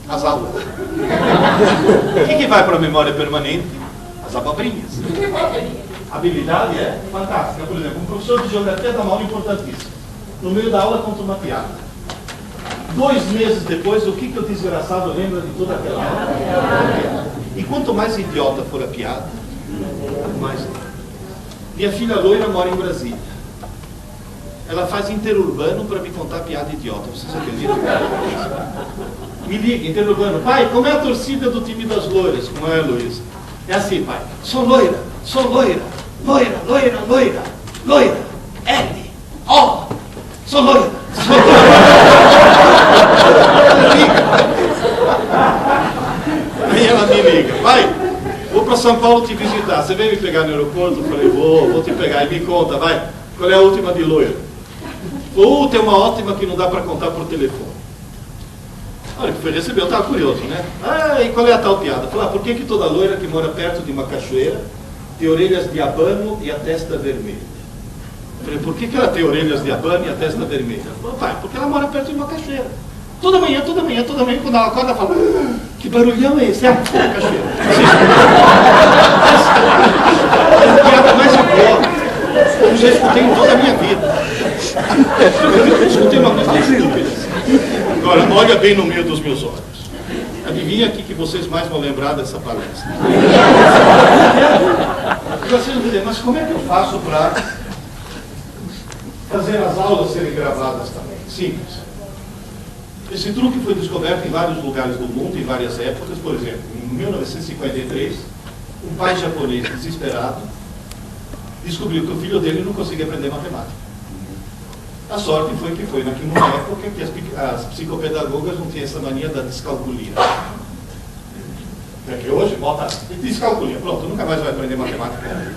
As aulas. O que vai para a memória permanente? As abobrinhas. A habilidade é fantástica. Por exemplo, um professor de geografia dá uma aula importantíssima. No meio da aula conta uma piada. 2 meses depois, o que o desgraçado lembra de toda aquela aula? E quanto mais idiota for a piada, mais. Minha filha loira mora em Brasília. Ela faz interurbano para me contar piada idiota. Vocês acreditam? Me liga, interurbano. Pai, como é a torcida do time das loiras? Como é, Luiz? É assim, pai. Sou loira, loira, loira, loira, loira. L, O. Sou loira, sou loira. Aí ela me liga. Pai, vou para São Paulo te visitar. Você vem me pegar no aeroporto? Eu falei, vou te pegar. E me conta, vai. Qual é a última de loira? Tem uma ótima que não dá para contar por telefone. Olha, que foi receber, eu estava curioso, né? E qual é a tal piada? Falei, por que toda loira que mora perto de uma cachoeira tem orelhas de abano e a testa vermelha? Falei, por que ela tem orelhas de abano e a testa vermelha? Ela falou, pai, porque ela mora perto de uma cachoeira. Toda manhã, quando ela acorda, ela fala, que barulhão é esse? É a cachoeira. É a piada mais idiota. Eu já escutei em toda a minha vida. Eu escutei uma coisa estúpida. Agora, olha bem no meio dos meus olhos. Adivinha aqui que vocês mais vão lembrar dessa palestra. Vocês vão dizer, mas como é que eu faço para fazer as aulas serem gravadas também? Simples. Esse truque foi descoberto em vários lugares do mundo, em várias épocas. Por exemplo, em 1953, um pai japonês desesperado descobriu que o filho dele não conseguia aprender matemática. A sorte foi que foi naquela época que as psicopedagogas não tinham essa mania da descalculia. Porque hoje, bota descalculia, pronto, nunca mais vai aprender matemática.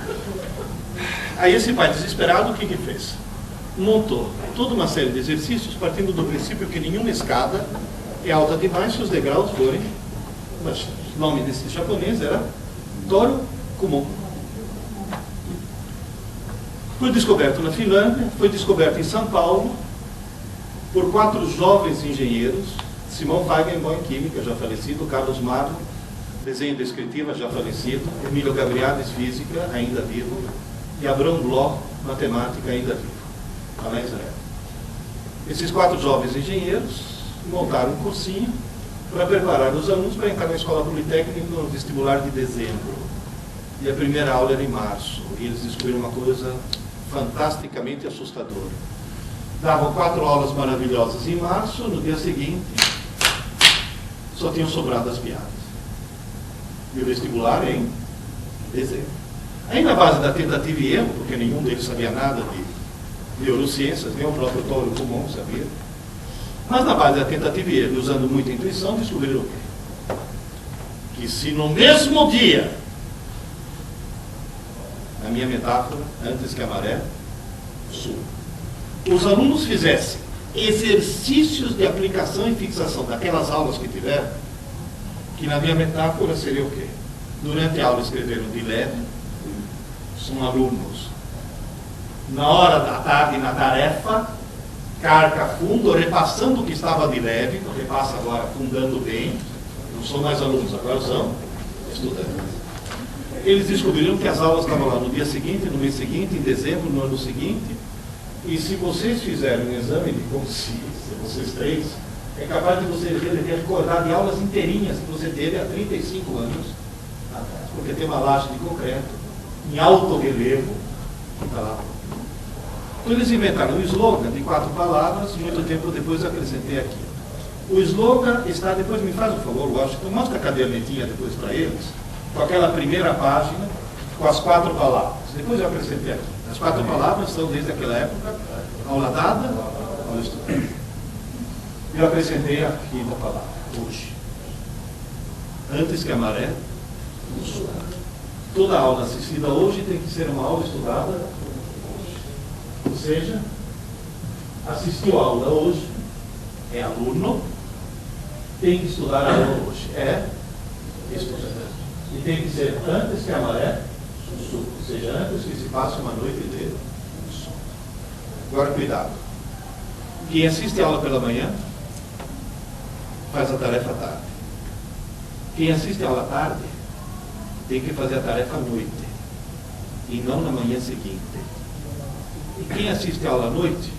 Aí esse pai desesperado, o que fez? Montou toda uma série de exercícios partindo do princípio que nenhuma escada é alta demais se os degraus forem... Mas o nome desse japonês era Toru Kumon. Foi descoberto na Finlândia, foi descoberto em São Paulo por 4 jovens engenheiros, Simão Feigenbaum, química, já falecido, Carlos Magno, desenho descritiva, já falecido, Emílio Gabriades, física, ainda vivo, e Abraham Bloch, matemática, ainda vivo, lá na Israel. Esses 4 jovens engenheiros montaram um cursinho para preparar os alunos para entrar na escola politécnica no vestibular de dezembro. E a primeira aula era em março, e eles descobriram uma coisa fantasticamente assustadora. Davam 4 aulas maravilhosas em março, no dia seguinte só tinham sobrado as piadas. E o vestibular em dezembro. Aí na base da tentativa e erro, porque nenhum deles sabia nada de neurociências, nem o próprio Toru Kumon sabia, mas na base da tentativa e erro, usando muita intuição, descobriram o quê? Que se no mesmo dia, a minha metáfora, antes que a maré suba, os alunos fizessem exercícios de aplicação e fixação daquelas aulas que tiveram, que na minha metáfora seria o quê? Durante a aula escreveram de leve, são alunos. Na hora da tarde, na tarefa, carca fundo, repassando o que estava de leve, repassa agora fundando bem, não são mais alunos, agora são estudantes. Eles descobriram que as aulas estavam lá no dia seguinte, no mês seguinte, em dezembro, no ano seguinte, e se vocês fizerem um exame de consciência, vocês 3, é capaz de você recordar de aulas inteirinhas que você teve há 35 anos atrás, porque tem uma laje de concreto, em alto relevo, que está lá. Então eles inventaram um slogan de 4 palavras, muito tempo depois eu acrescentei aqui. O slogan está, depois me faz um favor, Washington, mostra a cadernetinha depois para eles, com aquela primeira página, com as 4 palavras. Depois eu acrescentei aqui. As 4 palavras são, desde aquela época, aula dada, aula estudada. Eu acrescentei a 5ª palavra, hoje. Antes que a maré suba. Toda aula assistida hoje tem que ser uma aula estudada hoje. Ou seja, assistiu a aula hoje, é aluno, tem que estudar a aula hoje, é estudante. E tem que ser antes que a maré suba, ou seja, antes que se passe uma noite de sono. Agora, cuidado. Quem assiste a aula pela manhã, faz a tarefa à tarde. Quem assiste a aula à tarde, tem que fazer a tarefa à noite, e não na manhã seguinte. E quem assiste a aula à noite,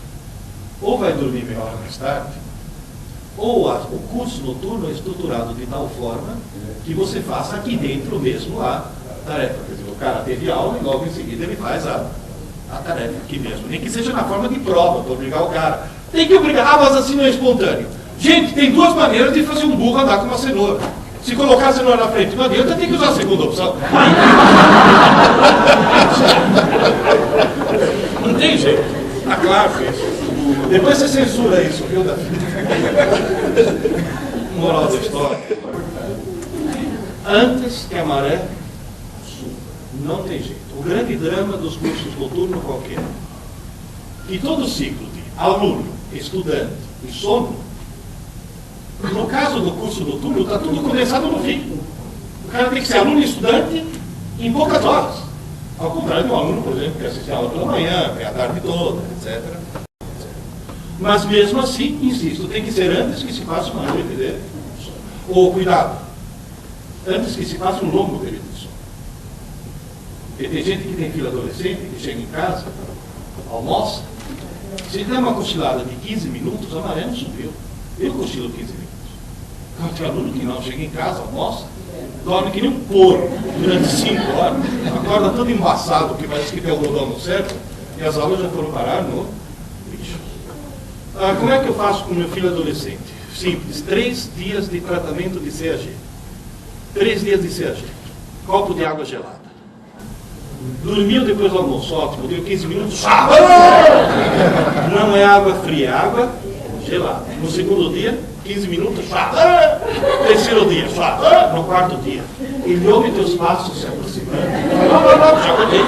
ou vai dormir meia hora mais tarde, ou o curso noturno é estruturado de tal forma que você faça aqui dentro mesmo a tarefa. Quer dizer, o cara teve aula e logo em seguida ele faz a tarefa aqui mesmo. Nem que seja na forma de prova, para obrigar o cara. Tem que obrigar, mas assim não é espontâneo. Gente, tem 2 maneiras de fazer um burro andar com uma cenoura. Se colocar a cenoura na frente não adianta, tem que usar a segunda opção. Não tem jeito. Tá claro isso. Depois você censura isso, viu, Davi? Moral da história. Antes que a maré suba. Não tem jeito. O grande drama dos cursos noturnos qualquer. E todo ciclo de aluno, estudante e sono, no caso do curso noturno, está tudo condensado no fim. O cara tem que ser aluno e estudante em poucas horas. Ao contrário de um aluno, por exemplo, que assiste a aula pela manhã, que é a tarde toda, etc. Mas mesmo assim, insisto, tem que ser antes que se passe uma noite de sono. Ou, cuidado, antes que se passe um longo período de sono. Porque tem gente que tem filho adolescente, que chega em casa, almoça, se der uma cochilada de 15 minutos, a maré não subiu. Eu cochilo 15 minutos. Então, tem aluno que não, chega em casa, almoça, dorme que nem um porco durante 5 horas, acorda todo embaçado, que parece que tem algodão no cérebro, e as aulas já foram parar no lixo. Como é que eu faço com meu filho adolescente? Simples, 3 dias de tratamento de CAG. 3 dias de CAG. Copo de água gelada. Dormiu depois do almoço, ótimo, deu 15 minutos, não é água fria, é água gelada. No segundo dia, 15 minutos, terceiro dia, no quarto dia. Ele ouve teus passos se aproximando. Não, já contei.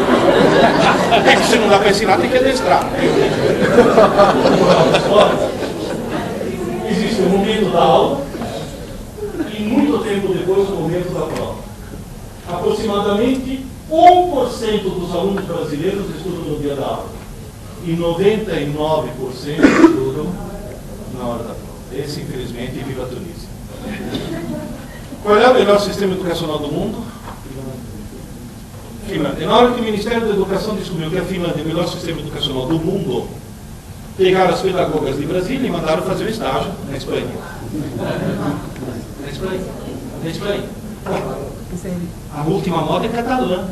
É que se não dá para ensinar, tem que adestrar. Existe o momento da aula e muito tempo depois o momento da prova. Aproximadamente 1% dos alunos brasileiros estudam no dia da aula e 99% estudam na hora da prova. Esse, infelizmente, vive a Tunísia. Qual é o melhor sistema educacional do mundo? Finlândia. Na hora que o Ministério da Educação descobriu que a Finlândia é o melhor sistema educacional do mundo, pegaram as pedagogas de Brasília e mandaram fazer o estágio na Espanha. Na Espanha. A última moda é catalã.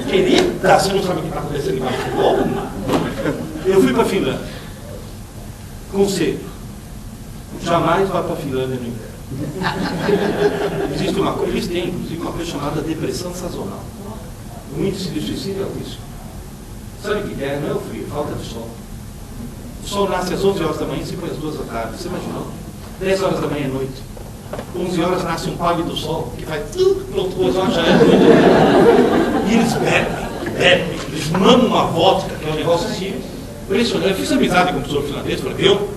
Querida, você não sabe o que está acontecendo embaixo do gol? Eu fui para a Finlândia. Conselho: jamais vá para a Finlândia no inverno. Existe uma coisa, eles têm inclusive uma coisa chamada depressão sazonal. O índice de suicídio é altíssimo. Sabe o que é? Não é o frio, falta de sol. O sol nasce às 11 horas da manhã e se põe às 2 da tarde. Você imaginou? 10 horas da manhã é noite. 11 horas nasce um pálido sol que faz pronto, 2 horas já é noite. E eles bebem, eles mamam uma vodka, que é um negócio assim impressionante. Eu fiz amizade com o professor finlandês, falei, viu?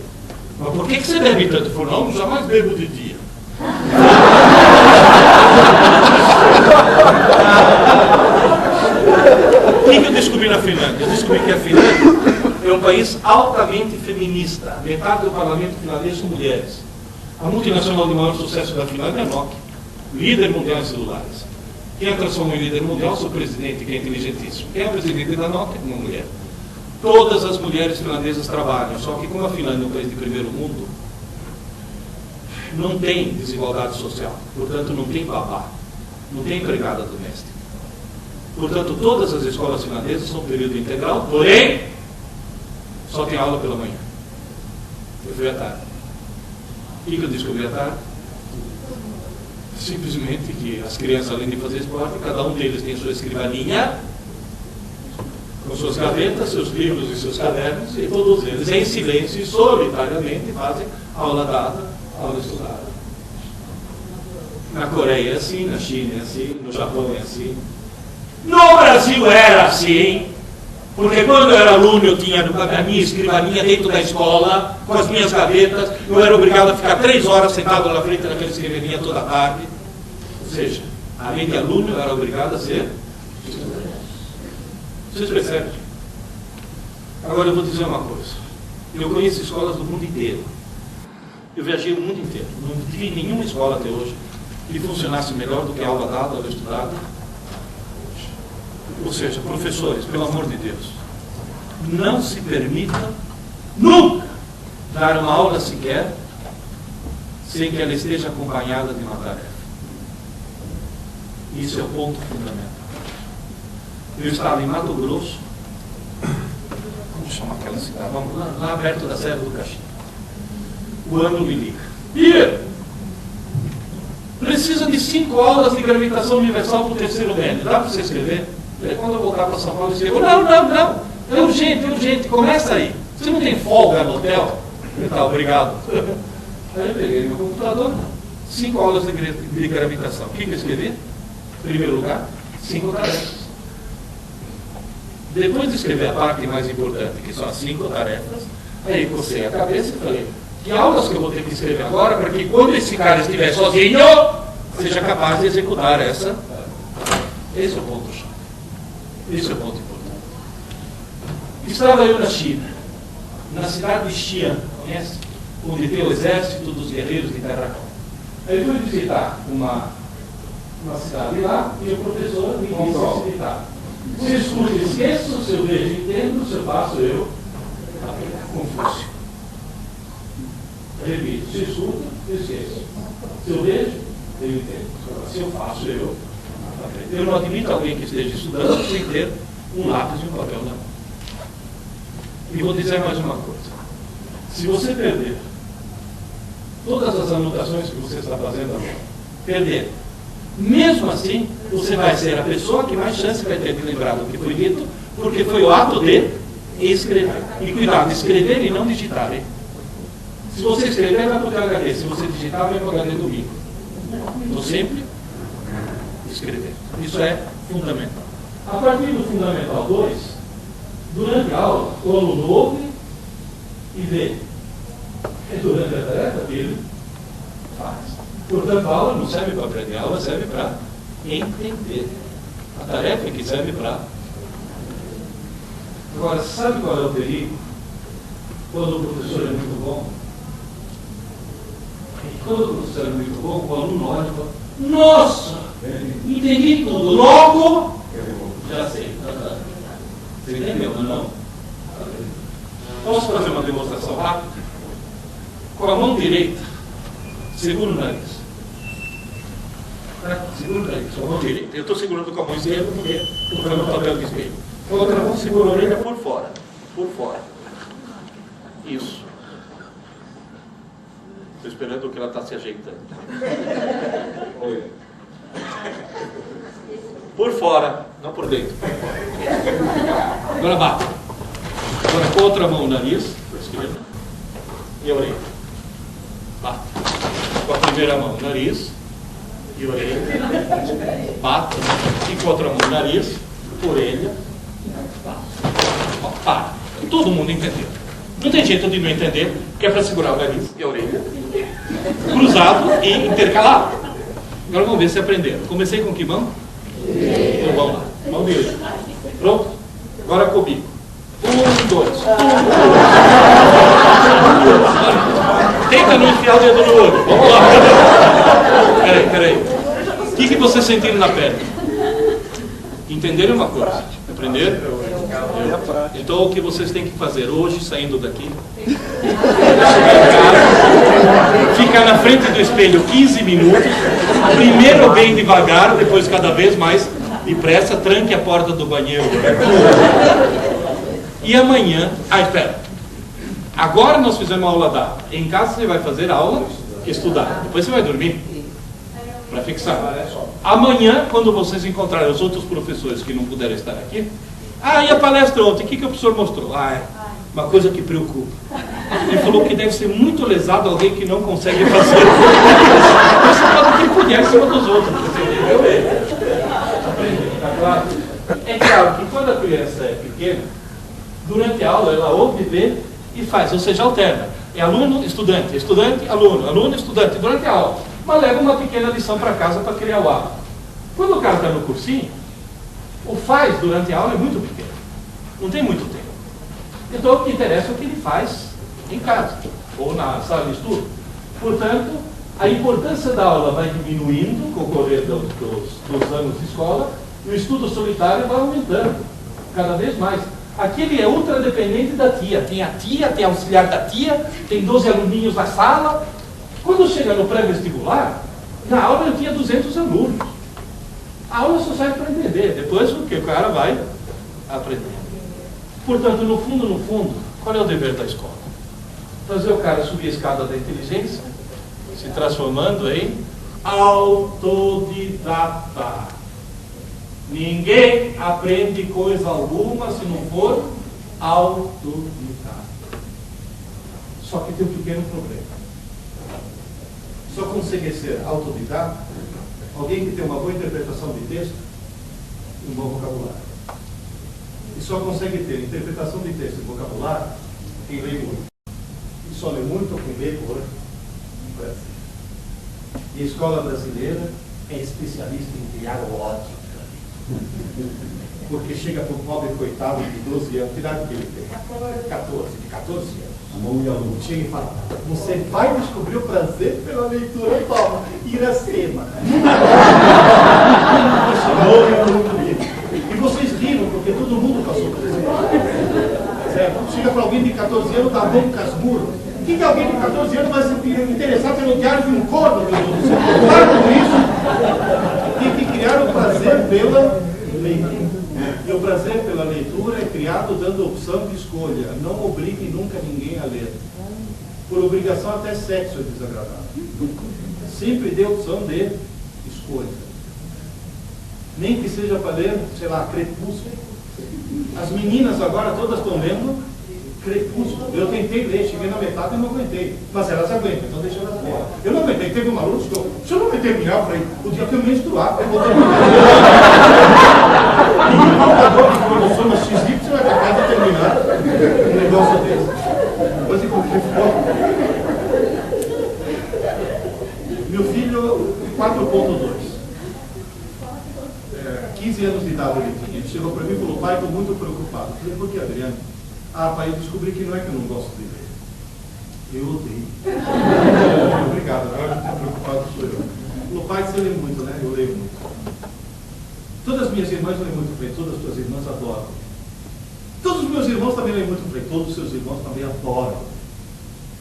Mas por que você bebe tanto? Ele falou, não, jamais bebo de dia. O que eu descobri na Finlândia? Eu descobri que a Finlândia é um país altamente feminista. Metade do parlamento finlandês são mulheres. A multinacional de maior sucesso da Finlândia é a Nokia, líder mundial em celulares. Quem a transformou em líder mundial? Seu presidente, que é inteligentíssimo. Quem é o presidente da Nokia? Uma mulher. Todas as mulheres finlandesas trabalham, só que como a Finlândia é um país de primeiro mundo, não tem desigualdade social, portanto não tem babá, não tem empregada doméstica. Portanto, todas as escolas finlandesas são período integral, porém, só tem aula pela manhã. Eu fui à tarde. O que eu descobri à tarde? Simplesmente que as crianças, além de fazer esporte, cada um deles tem sua escrivaninha, com suas gavetas, seus livros e seus cadernos, e todos eles, em silêncio e solitariamente, fazem aula dada, aula estudada. Na Coreia é assim, na China é assim, no Japão é assim. No Brasil era assim, porque quando eu era aluno eu tinha a minha escrivaninha dentro da escola, com as minhas gavetas, eu era obrigado a ficar 3 horas sentado na frente daquela escrivaninha toda a tarde. Ou seja, além de aluno eu era obrigado a ser estudante. Vocês percebem? Agora eu vou dizer uma coisa. Eu conheço escolas do mundo inteiro. Eu viajei o mundo inteiro. Não tive nenhuma escola até hoje que funcionasse melhor do que a aula dada, aula estudada. Ou seja, professores, pelo amor de Deus, não se permita nunca dar uma aula sequer sem que ela esteja acompanhada de uma tarefa. Isso é o ponto fundamental. Eu estava em Mato Grosso, como chama aquela cidade? Vamos lá perto da Serra do Caxi. O ano me liga. Bia, precisa de 5 aulas de gravitação universal para o terceiro médio. Dá para você escrever? Quando eu voltar para São Paulo, eu escrevo. Não. É urgente. Começa aí. Você não tem folga no hotel? Tá, obrigado. Aí eu peguei meu computador, 5 aulas de gravitação. O que eu escrevi? Em primeiro lugar, 5 tarefas. Depois de escrever a parte mais importante, que são as 5 tarefas, aí cocei a cabeça e falei, que aulas que eu vou ter que escrever agora para que quando esse cara estiver sozinho, seja capaz de executar essa. Esse é o ponto-chave. Esse é o ponto importante. Estava eu na China, na cidade de Xi'an, conhece? Onde tem o exército dos guerreiros de Terracão. Aí fui visitar uma cidade lá e o professor me disse o seguinte: se eu escuto, esqueço, se eu vejo, entendo, se eu faço, eu Confúcio. Repito, se eu escuto, eu esqueço. Se eu vejo, eu entendo. Se eu faço, eu aprendo. Eu não admito alguém que esteja estudando sem ter um lápis e um papel na mão. E vou dizer mais uma coisa. Se você perder todas as anotações que você está fazendo agora, perder, mesmo assim, você vai ser a pessoa que mais chance vai ter de lembrar do que foi dito, porque foi o ato de escrever. E cuidado, escrever e não digitar, hein? Se você escrever, vai para o teu HD. Se você digitar, vai para o HD do micro. Então, sempre escrever. Isso é fundamental. A partir do Fundamental 2, durante a aula, o aluno ouve e vê. E durante a tarefa, ele faz. Portanto, a aula não serve para aprender, a aula serve para entender. A tarefa é que serve para... Agora, sabe qual é o perigo? Quando o professor é muito bom, quando o professor é muito bom, o aluno olha e fala: nossa, entendi tudo, logo já sei. Você entendeu, não? Posso fazer uma demonstração rápida? Com a mão direita, segura o nariz. Segura o nariz, com a mão direita. Eu estou segurando com a mão esquerda porque estou fazendo o papel de espelho. Com a outra mão, segura a orelha por fora. Por fora. Isso. Estou esperando que ela está se ajeitando. Oi. Por fora, não por dentro. Agora bate. Agora com a outra mão o nariz, por esquerda, e a orelha. Bate. Com a primeira mão o nariz e a orelha. Bate. E com a outra mão o nariz, orelha. Bate. Ó, para. Todo mundo entendeu. Não tem jeito de não entender, que é para segurar o nariz e a orelha. Cruzado e intercalado. Agora vamos ver se aprenderam. Comecei com que mão? Então vamos lá. Mão direita. Pronto? Agora comigo. 1, 2. Tenta não enfiar o dedo no olho. Vamos lá. Peraí. O que vocês sentiram na perna? Entenderam uma coisa? Aprenderam? Então o que vocês têm que fazer hoje, saindo daqui, ficar na frente do espelho 15 minutos, primeiro bem devagar, depois cada vez mais depressa, tranque a porta do banheiro. E amanhã, espera, agora nós fizemos a aula da, em casa você vai fazer a aula, estudar, depois você vai dormir, para fixar. Amanhã, quando vocês encontrarem os outros professores que não puderam estar aqui, e a palestra ontem, o que o professor mostrou? É uma coisa que preocupa. Ele falou que deve ser muito lesado alguém que não consegue fazer. Você pode tripudiar em cima dos outros. Você entendeu? Aprendeu, tá claro? É claro que quando a criança é pequena, durante a aula ela ouve, vê e faz, ou seja, alterna. É aluno, estudante, estudante, aluno, aluno, estudante, durante a aula. Mas leva uma pequena lição para casa para criar o hábito. Quando o cara está no cursinho, o faz durante a aula é muito pequeno. Não tem muito tempo. Então o que interessa é o que ele faz em casa, ou na sala de estudo. Portanto, a importância da aula vai diminuindo com o correr dos anos de escola, e o estudo solitário vai aumentando cada vez mais. Aqui ele é ultra dependente da tia. Tem a tia, tem auxiliar da tia, tem 12 aluninhos na sala. Quando chega no pré-vestibular, na aula eu tinha 200 alunos. A aula só serve para entender, depois o que o cara vai aprender. Portanto, no fundo, qual é o dever da escola? Fazer o cara subir a escada da inteligência, se transformando em autodidata. Ninguém aprende coisa alguma se não for autodidata. Só que tem um pequeno problema. Só consegue ser autodidata alguém que tem uma boa interpretação de texto e um bom vocabulário. E só consegue ter interpretação de texto e vocabulário quem lê muito. E só lê muito ou quem lê por Brasil. E a escola brasileira é especialista em criar lógica. Porque chega para o pobre coitado de 12 anos, que idade que ele tem? 14, de 14 anos. A mão de aluno chega e fala: você vai descobrir o prazer pela leitura, toma, Iracema. E vocês riram, porque todo mundo passou por isso. Certo? Chega para alguém de 14 anos, dá bom casmurro. O que alguém de 14 anos vai se interessar pelo diário de um corno, meu Deus do céu? Para com isso. Tem que criar o prazer pela leitura. E o prazer pela leitura é criado dando opção de escolha. Não obrigue nunca ninguém a ler. Por obrigação, até sexo é desagradável. Sempre dê opção de escolha. Nem que seja para ler, sei lá, Crepúsculo. As meninas agora todas estão lendo Crepúsculo. Eu tentei ler, cheguei na metade e não aguentei. Mas elas aguentam, então deixa elas ler. Eu não aguentei, teve uma luta que se eu não vai terminar, eu falei, o dia que eu menstruar, eu vou terminar. E o computador de cromosoma XY você vai capaz de terminar um negócio desse. Mas encontrei foto. Meu filho, 4.2. 15 anos de idade ele tinha. Ele chegou para mim e falou: pai, estou muito preocupado. Eu falei: por que, Adriano? Ah, pai, eu descobri que não é que eu não gosto de ler. Eu odeio. Obrigado, agora que está preocupado sou eu. Falou: pai, você lê muito, né? Eu leio muito. Todas as minhas irmãs leem muito bem, todas as tuas irmãs adoram. Todos os meus irmãos também leem muito bem, todos os seus irmãos também adoram.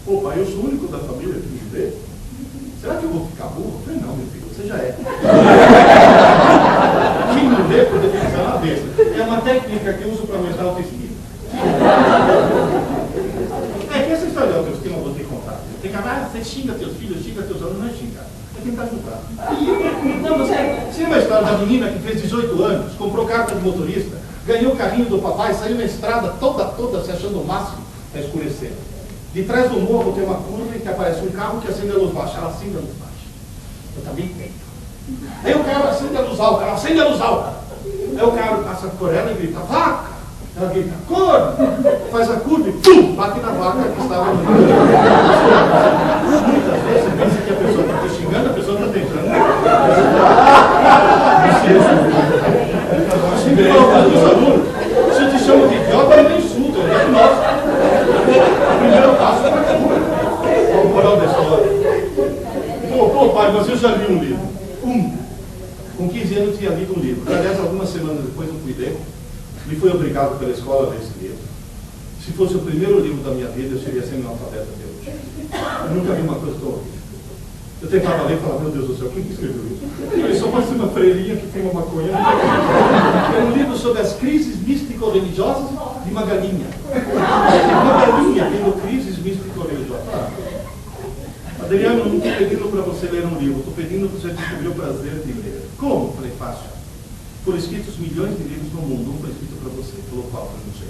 Pô, pai, eu sou o único da família que lê. Será que eu vou ficar burro? Eu falei: não, meu filho, você já é. Quem não lê, por definição, é uma besta. É uma técnica que eu uso para aumentar a autoestima. É que essa história de autoestima eu vou ter que contar. Tem que falar: você xinga teus filhos, xinga teus alunos, não é xingar. É tentar ajudar. Não, você lembra a história da menina que fez 18 anos, comprou carta de motorista, ganhou o carrinho do papai, saiu na estrada toda se achando o máximo, está escurecendo. De trás do morro tem uma curva em que aparece um carro que acende a luz baixa. Ela acende a luz baixa. Eu também tenho. Aí o cara acende a luz alta. Ela acende a luz alta. Aí o cara passa por ela e grita: vaca! Ela grita: corno! Faz a curva e pum! Bate na vaca que estava no meio. Muitas vezes você pensa que a pessoa está te xingando, a pessoa está tentando. Se eu te chamo de idiota, eu nem insulto, eu digo: nossa. O primeiro passo é para o moral da história. Pô, pai, mas eu já li um livro. Com 15 anos eu tinha lido um livro. Aliás, algumas semanas depois eu fui ler. Me fui obrigado pela escola a ler esse livro. Se fosse o primeiro livro da minha vida, eu seria semi-analfabeto até hoje. Eu nunca vi uma coisa tão horrível. Eu tentava ler e falava: meu Deus do céu, quem que escreveu isso? Ele só pode ser uma freirinha que fuma maconha. Era um livro sobre as crises místico-religiosas de uma galinha. Uma galinha tendo crises místico-religiosas. Adriano, não estou pedindo para você ler um livro, estou pedindo para você descobrir o prazer de ler. Como? Falei: fácil. Foram escritos milhões de livros no mundo, um foi escrito para você. Falou: qual? Eu não sei.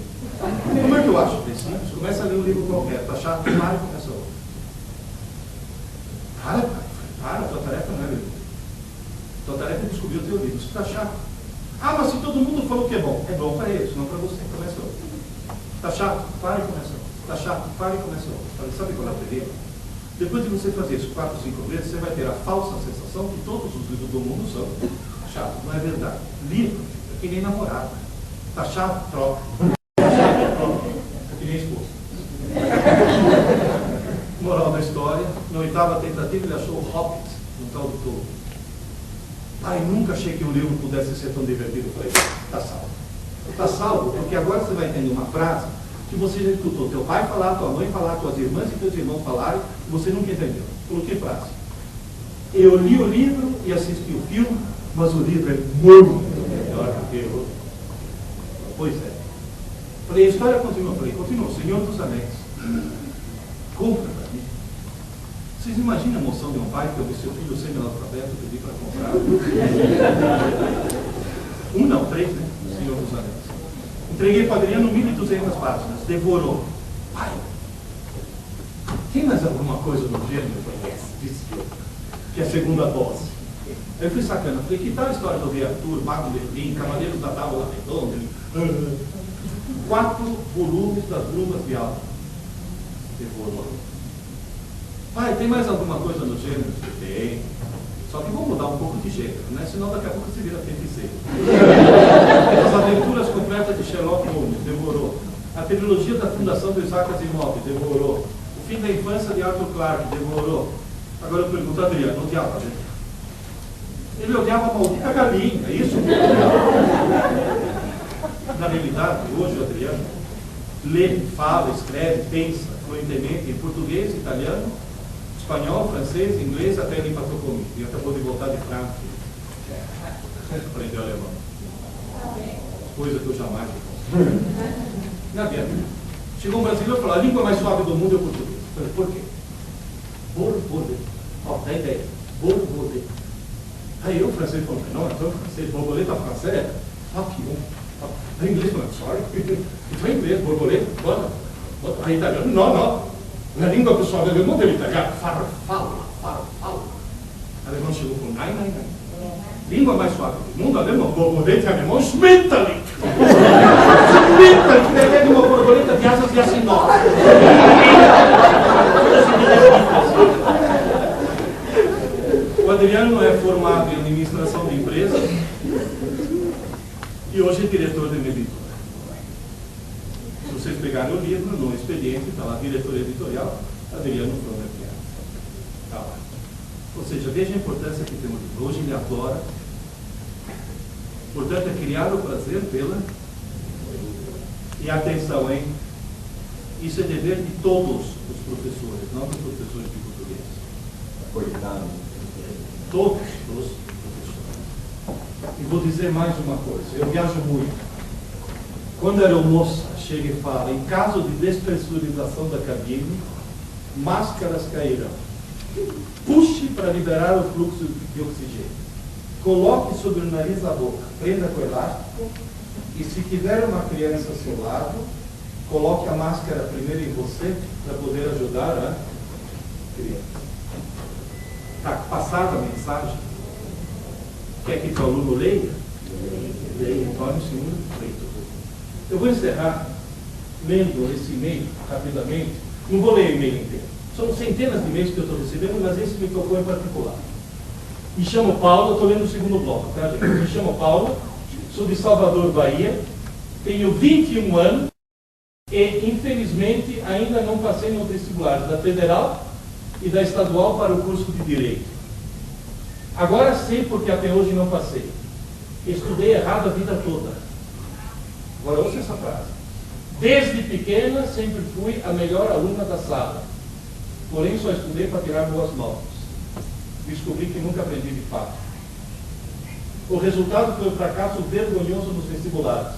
Como é que eu acho? Falei: simples. Começa a ler um livro qualquer, tá chato, para e começa outro. Para, tua tarefa não é ler. Tua tarefa é descobrir o teu livro. Isso está chato. Ah, mas se todo mundo falou que é bom para eles, não para você. Começa outro. Está chato? Para e começa outro. Está chato? Para e começa outro. Falei: sabe qual é o perigo? Depois de você fazer isso 4, 5 vezes, você vai ter a falsa sensação que todos os livros do mundo são chato. Não é verdade. Livro é que nem namorado. Está chato? Troca. Está chato? Troca. É que nem esposa. Moral da história: na 8ª tentativa ele achou o Hobbit no tal do Tolkien. Pai, nunca achei que um livro pudesse ser tão divertido. Eu falei: está salvo. Está salvo porque agora você vai entender uma frase que você já escutou teu pai falar, tua mãe falar, tuas irmãs e teus irmãos falarem, e você nunca entendeu. Falou: que frase? Eu li o livro e assisti o filme, mas o livro é muito melhor do que o. Pois é. Falei: a história continua. Falei: continua. Senhor dos Anéis. Compra para mim. Vocês imaginam a emoção de um pai que eu vi seu filho semi-analfabeto pedir para comprar? Não, 3, né? Senhor dos Anéis. Entreguei para Adriano 1.200 páginas. Devorou. Pai, tem mais alguma coisa no gênero? Eu falei: disse que é a segunda dose. Aí eu fui sacana. Falei: que tal a história do Rei Arthur, Mago Merlin, Cavaleiros da Tábua Redonda? 4 volumes das Brumas de Alba. Devorou. Pai, tem mais alguma coisa no gênero? Tem. Só que vou mudar um pouco de gênero, né? Senão daqui a pouco se vira feiticeiro. As Aventuras Completas de Sherlock Holmes, demorou. A trilogia da fundação do Isaac Asimov, demorou. O Fim da Infância de Arthur Clarke, demorou. Agora eu pergunto, Adriano, odiava a gente? Ele odiava a maldita galinha, é isso que ele odiava. Na realidade, hoje o Adriano lê, fala, escreve, pensa fluentemente em português, italiano, espanhol, francês, inglês, até ele empatou comigo. E acabou de voltar de Frankfurt. Aprendeu alemão. Coisa que eu jamais vou fazer. Não adianta. Chegou um brasileiro e falou: a língua mais suave do mundo é o português. Eu falei: por quê? Borboleta. Ó, dá ideia. Borboleta. Aí o francês falou: não, então francês, borboleta francês? Ah, que bom. Aí inglês falou: sorry. Então inglês, borboleta, bota. Aí italiano: não. Na língua pessoal do alemão dele italiano: farfalla. Alemão chegou e falou: nein. Língua mais suave do mundo, alemão, borboleta, alemão, Schmetterling. Schmetterling, daí é de uma borboleta de asas de acinó. O Adriano não é formado em administração de empresas e hoje é diretor de uma editora. Se vocês pegarem o livro, no expediente, está lá, diretor editorial, Adriano Fromer. Tá lá. Ou seja, veja a importância que tem o livro. Hoje ele adora. Portanto, é criar o prazer pela... E atenção, hein? Isso é dever de todos os professores, não dos professores de português. Coitado. Todos os professores. E vou dizer mais uma coisa. Eu viajo muito. Quando a aeromoça chega e fala: em caso de despressurização da cabine, máscaras cairão. Puxe para liberar o fluxo de oxigênio. Coloque sobre o nariz a boca, prenda com elástico, e se tiver uma criança ao seu lado, coloque a máscara primeiro em você para poder ajudar a criança. Está passada a mensagem? Quer que o aluno leia? Leia, torne-se um leitor. Eu vou encerrar lendo esse e-mail rapidamente. Não vou ler o e-mail inteiro. São centenas de e-mails que eu estou recebendo, mas esse me tocou em particular. Me chamo Paulo, estou lendo o segundo bloco, tá, gente? Me chamo Paulo, sou de Salvador, Bahia, tenho 21 anos e, infelizmente, ainda não passei no vestibular da Federal e da Estadual para o curso de Direito. Agora sei porque até hoje não passei. Estudei errado a vida toda. Agora ouça essa frase. Desde pequena sempre fui a melhor aluna da sala. Porém só estudei para tirar boas notas. Descobri que nunca aprendi de fato. O resultado foi um fracasso vergonhoso nos vestibulares.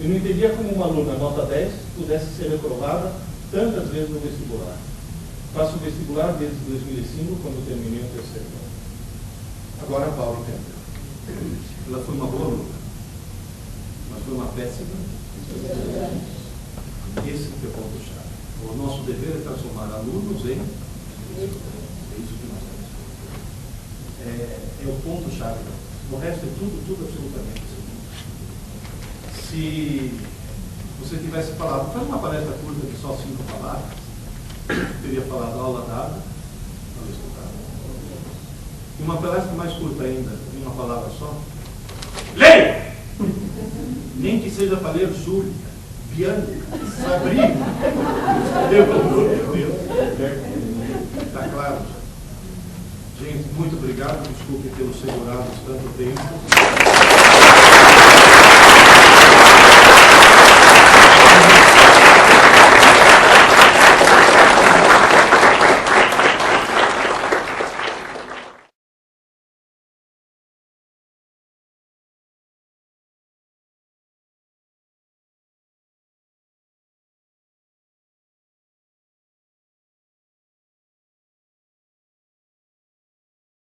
Eu não entendia como uma aluna nota 10 pudesse ser reprovada tantas vezes no vestibular. Faço vestibular desde 2005, quando terminei o terceiro ano. Agora a Paula entendeu. Ela foi uma boa aluna, mas foi uma péssima. Esse que é o ponto-chave. O nosso dever é transformar alunos em... É isso que nós temos. É o ponto-chave. O resto é tudo absolutamente assim. Se você tivesse falado, faz uma palestra curta de só 5 palavras, eu teria falado aula dada, aula estudada. E uma palestra mais curta ainda, em uma palavra só, leia! Nem que seja para ler Júlia, Bianca, Sabrina. Pelo amor de Deus. Está claro? Gente, muito obrigado. Desculpe pelo segurado tanto tempo.